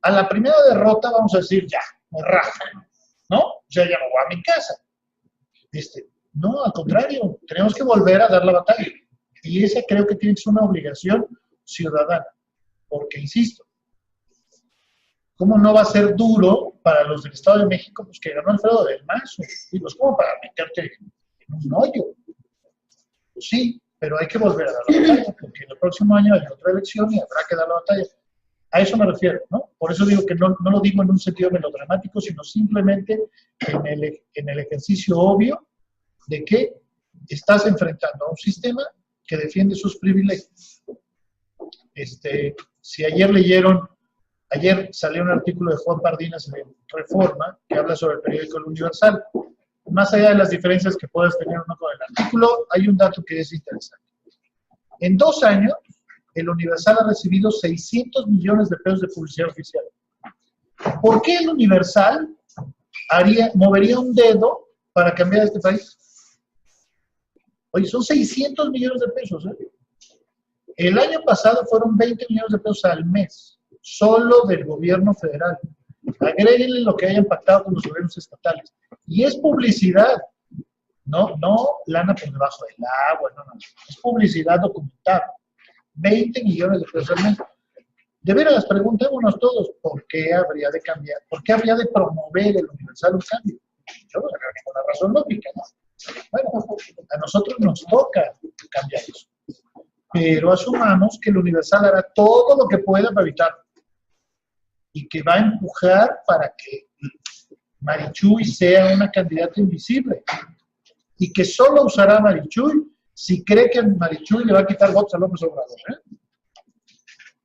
a la primera derrota vamos a decir, ya, me rajo, ¿no? O sea, ya me voy a mi casa. No, al contrario, tenemos que volver a dar la batalla. Y esa creo que tiene que ser una obligación ciudadana, porque, insisto, ¿cómo no va a ser duro para los del Estado de México, pues que ganó Alfredo del Mazo? Y pues, ¿cómo para meterte en un hoyo? Pues sí, pero hay que volver a dar la batalla, porque el próximo año hay otra elección y habrá que dar la batalla. A eso me refiero, ¿no? Por eso digo que no lo digo en un sentido melodramático, sino simplemente en el ejercicio obvio de que estás enfrentando a un sistema que defiende sus privilegios. Si ayer salió un artículo de Juan Pardinas en Reforma que habla sobre el periódico El Universal. Más allá de las diferencias que puedas tener uno con el artículo, hay un dato que es interesante. En 2 años, el Universal ha recibido 600 millones de pesos de publicidad oficial. ¿Por qué el Universal movería un dedo para cambiar este país? Oye, son 600 millones de pesos, ¿eh? El año pasado fueron 20 millones de pesos al mes, solo del gobierno federal. Agréguenle lo que hayan pactado con los gobiernos estatales. Y es publicidad, no lana por debajo del agua, no. Es publicidad documentada. 20 millones de pesos al mes. De veras, preguntémonos todos, ¿por qué habría de cambiar? ¿Por qué habría de promover el Universal un cambio? Yo no veo ninguna razón lógica, ¿no? Bueno, a nosotros nos toca cambiar eso. Pero asumamos que el Universal hará todo lo que pueda para evitarlo. Y que va a empujar para que Marichuy sea una candidata invisible. Y que solo usará a Marichuy si cree que Marichuy le va a quitar votos a López Obrador, ¿eh?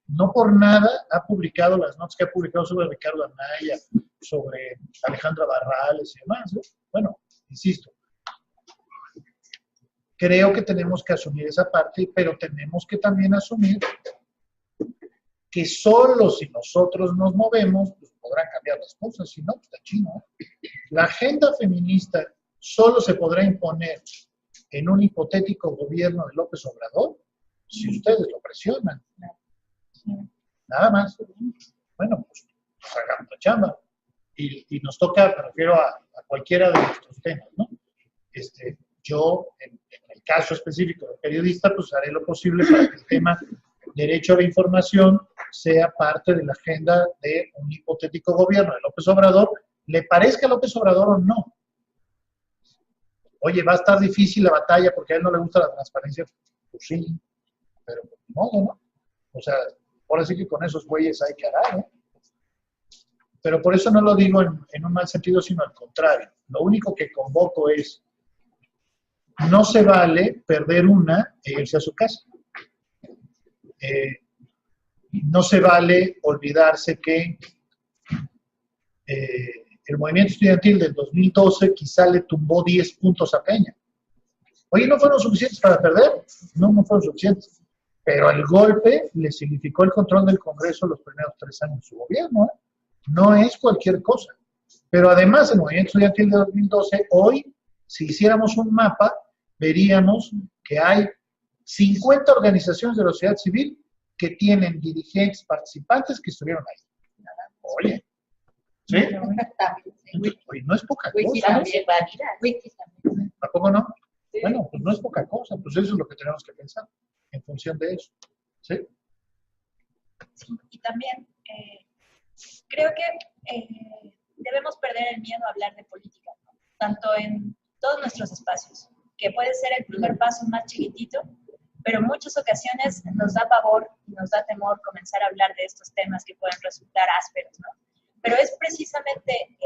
No por nada ha publicado las notas que ha publicado sobre Ricardo Anaya, sobre Alejandra Barrales y demás, ¿eh? Bueno, insisto, creo que tenemos que asumir esa parte, pero tenemos que también asumir que solo si nosotros nos movemos, pues podrán cambiar las cosas, si no, pues está chino, ¿eh? La agenda feminista solo se podrá imponer en un hipotético gobierno de López Obrador si ustedes lo presionan. Nada más. Bueno, pues hagamos la chamba. Y nos toca, me refiero a cualquiera de nuestros temas, ¿no? Yo, en el caso específico del periodista, pues haré lo posible para que el tema derecho a la información sea parte de la agenda de un hipotético gobierno de López Obrador, le parezca a López Obrador o no. Oye, va a estar difícil la batalla porque a él no le gusta la transparencia. Pues sí, pero no. O sea, ahora sí que con esos güeyes hay que arar, ¿no? Pero por eso no lo digo en un mal sentido, sino al contrario. Lo único que convoco es, no se vale perder una e irse a su casa. No se vale olvidarse que el movimiento estudiantil del 2012 quizá le tumbó 10 puntos a Peña. Oye, ¿no fueron suficientes para perder? No fueron suficientes. Pero el golpe le significó el control del Congreso los primeros 3 años de su gobierno, ¿eh? No es cualquier cosa. Pero además, el movimiento estudiantil de 2012, hoy, si hiciéramos un mapa, veríamos que hay 50 organizaciones de la sociedad civil que tienen dirigentes, participantes que estuvieron ahí. Oye, ¿sí? Oye, no es poca cosa. ¿Tampoco no? Bueno, pues no es poca cosa, pues eso es lo que tenemos que pensar en función de eso. ¿Sí? Sí, y también creo que debemos perder el miedo a hablar de política, ¿no? Tanto en todos nuestros espacios, que puede ser el primer paso más chiquitito, pero en muchas ocasiones nos da pavor y nos da temor comenzar a hablar de estos temas que pueden resultar ásperos, ¿no? Pero es precisamente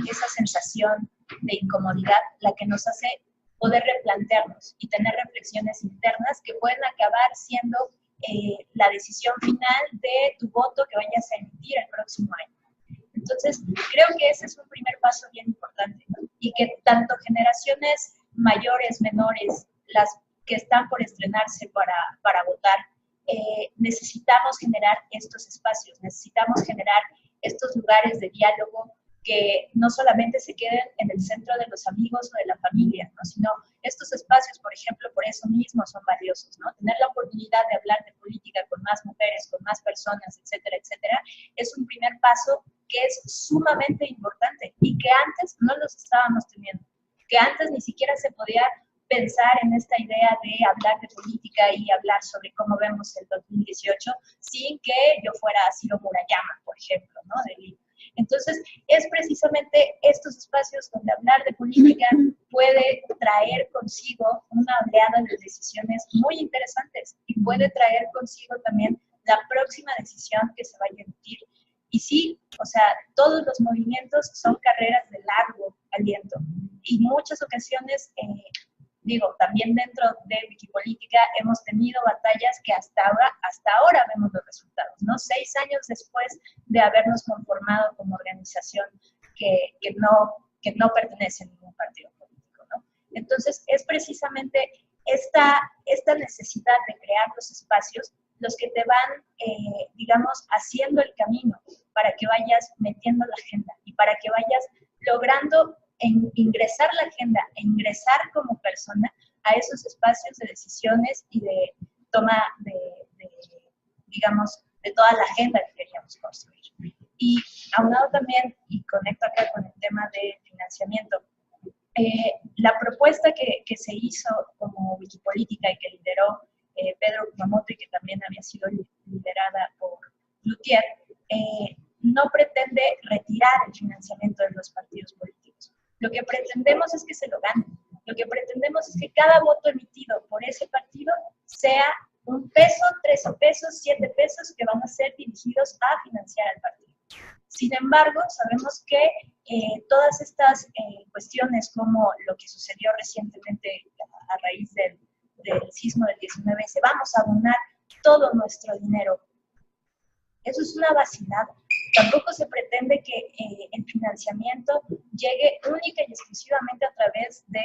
esa sensación de incomodidad la que nos hace poder replantearnos y tener reflexiones internas que pueden acabar siendo la decisión final de tu voto que vayas a emitir el próximo año. Entonces, creo que ese es un primer paso bien importante, ¿no? Y que tanto generaciones mayores, menores, las que están por estrenarse para votar, necesitamos generar estos espacios, necesitamos generar estos lugares de diálogo que no solamente se queden en el centro de los amigos o de la familia, ¿no? Sino Estos espacios, por ejemplo, por eso mismo son valiosos, ¿no? Tener la oportunidad de hablar de política con más mujeres, con más personas, etcétera, etcétera, es un primer paso que es sumamente importante y que antes no los estábamos teniendo, que antes ni siquiera se podía pensar en esta idea de hablar de política y hablar sobre cómo vemos el 2018 sin que yo fuera Ciro Murayama, por ejemplo, ¿no? De Lima. Entonces, es precisamente estos espacios donde hablar de política puede traer consigo una oleada de decisiones muy interesantes y puede traer consigo también la próxima decisión que se vaya a emitir. Y sí, o sea, todos los movimientos son carreras de largo aliento y muchas ocasiones, digo, también dentro de Wikipolítica hemos tenido batallas que hasta ahora vemos los resultados, ¿no? 6 años después de habernos conformado como organización que no pertenece a ningún partido político, ¿no? Entonces, es precisamente esta necesidad de crear los espacios los que te van, digamos, haciendo el camino para que vayas metiendo la agenda y para que vayas logrando ingresar la agenda e ingresar como persona a esos espacios de decisiones y de toma digamos, de toda la agenda que queríamos construir. Y aunado también, y conecto acá con el tema de financiamiento, la propuesta que se hizo como Wikipolítica y que lideró Pedro Kumamoto y que también había sido liderada por Cloutier, no pretende retirar el financiamiento de los partidos políticos. Lo que pretendemos es que se lo ganen. Lo que pretendemos es que cada voto emitido por ese partido sea 1 peso, 13 pesos, 7 pesos que van a ser dirigidos a financiar al partido. Sin embargo, sabemos que todas estas cuestiones, como lo que sucedió recientemente a raíz del sismo del 19, vamos a abonar todo nuestro dinero. Eso es una vacilada. Tampoco se pretende que el financiamiento llegue única y exclusivamente a través de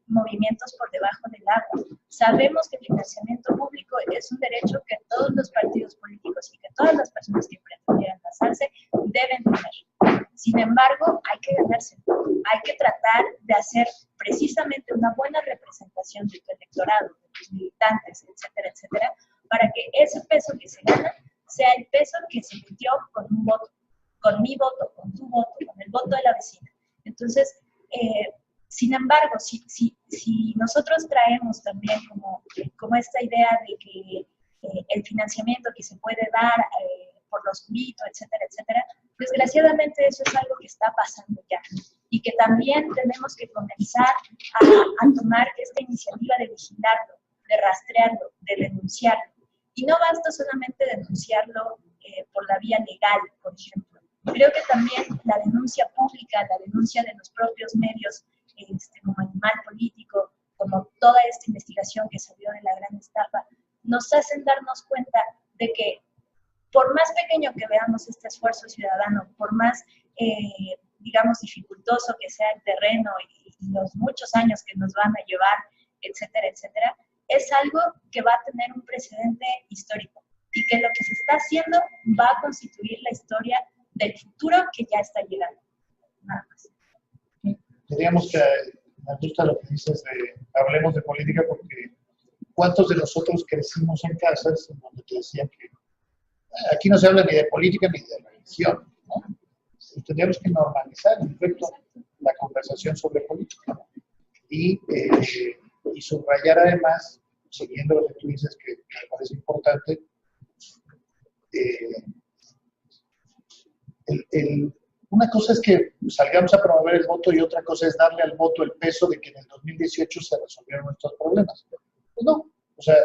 movimientos por debajo del agua. Sabemos que el financiamiento público es un derecho que todos los partidos políticos y que todas las personas que pretendieran lanzarse deben tener. Sin embargo, hay que ganárselo. Hay que tratar de hacer precisamente una buena representación de tu electorado, de tus militantes, etcétera, etcétera, para que ese peso que se gana sea el peso que se metió con un voto, con mi voto, con tu voto, con el voto de la vecina. Entonces, sin embargo, si nosotros traemos también como esta idea de que el financiamiento que se puede dar por lo oscurito, etcétera, etcétera, desgraciadamente eso es algo que está pasando ya y que también tenemos que comenzar a tomar esta iniciativa de vigilarlo, de rastrearlo, de denunciarlo. Y no basta solamente denunciarlo por la vía legal, por ejemplo. Creo que también la denuncia pública, la denuncia de los propios medios, como Animal Político, como toda esta investigación que salió de la gran estafa, nos hacen darnos cuenta de que por más pequeño que veamos este esfuerzo ciudadano, por más, digamos, dificultoso que sea el terreno y los muchos años que nos van a llevar, etcétera, etcétera, es algo que va a tener un precedente histórico y que lo que se está haciendo va a constituir la historia del futuro que ya está llegando. Nada más. Diríamos que me gusta lo que dices de hablemos de política porque ¿cuántos de nosotros crecimos en casas en donde te decían que aquí no se habla ni de política ni de religión, ¿no? Tendríamos que normalizar, en efecto, la conversación sobre política, ¿no? Y subrayar además, siguiendo lo que tú dices que me parece importante, una cosa es que salgamos a promover el voto y otra cosa es darle al voto el peso de que en el 2018 se resolvieron nuestros problemas. Pues no, o sea,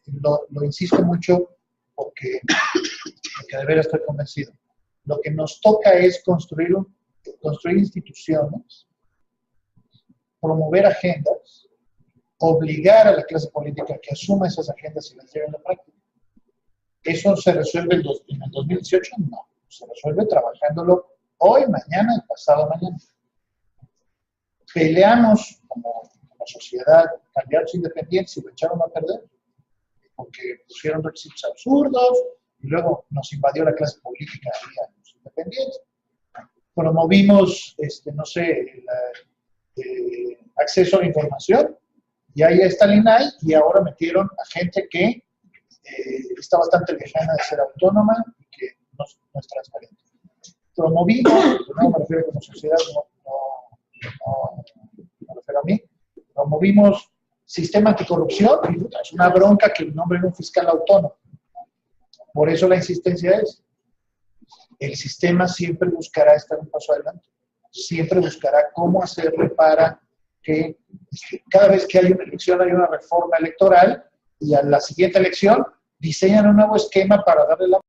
lo insisto mucho porque de veras estoy convencido. Lo que nos toca es construir instituciones, promover agendas, obligar a la clase política a que asuma esas agendas y las lleve a la práctica. ¿Eso se resuelve en el 2018? No. Se resuelve trabajándolo hoy, mañana y pasado mañana. Peleamos como sociedad, candidatos independientes y lo echaron a perder porque pusieron requisitos absurdos y luego nos invadió la clase política a los independientes. Promovimos, no sé, acceso a la información Y ahí está el INAI, y ahora metieron a gente que está bastante lejana de ser autónoma y que no es transparente. Promovimos, no me refiero como sociedad, no me refiero a mí, promovimos sistema anticorrupción, y es una bronca que nombren un fiscal autónomo. Por eso la insistencia es, el sistema siempre buscará estar un paso adelante, siempre buscará cómo hacerle para que cada vez que hay una elección hay una reforma electoral y a la siguiente elección diseñan un nuevo esquema para darle la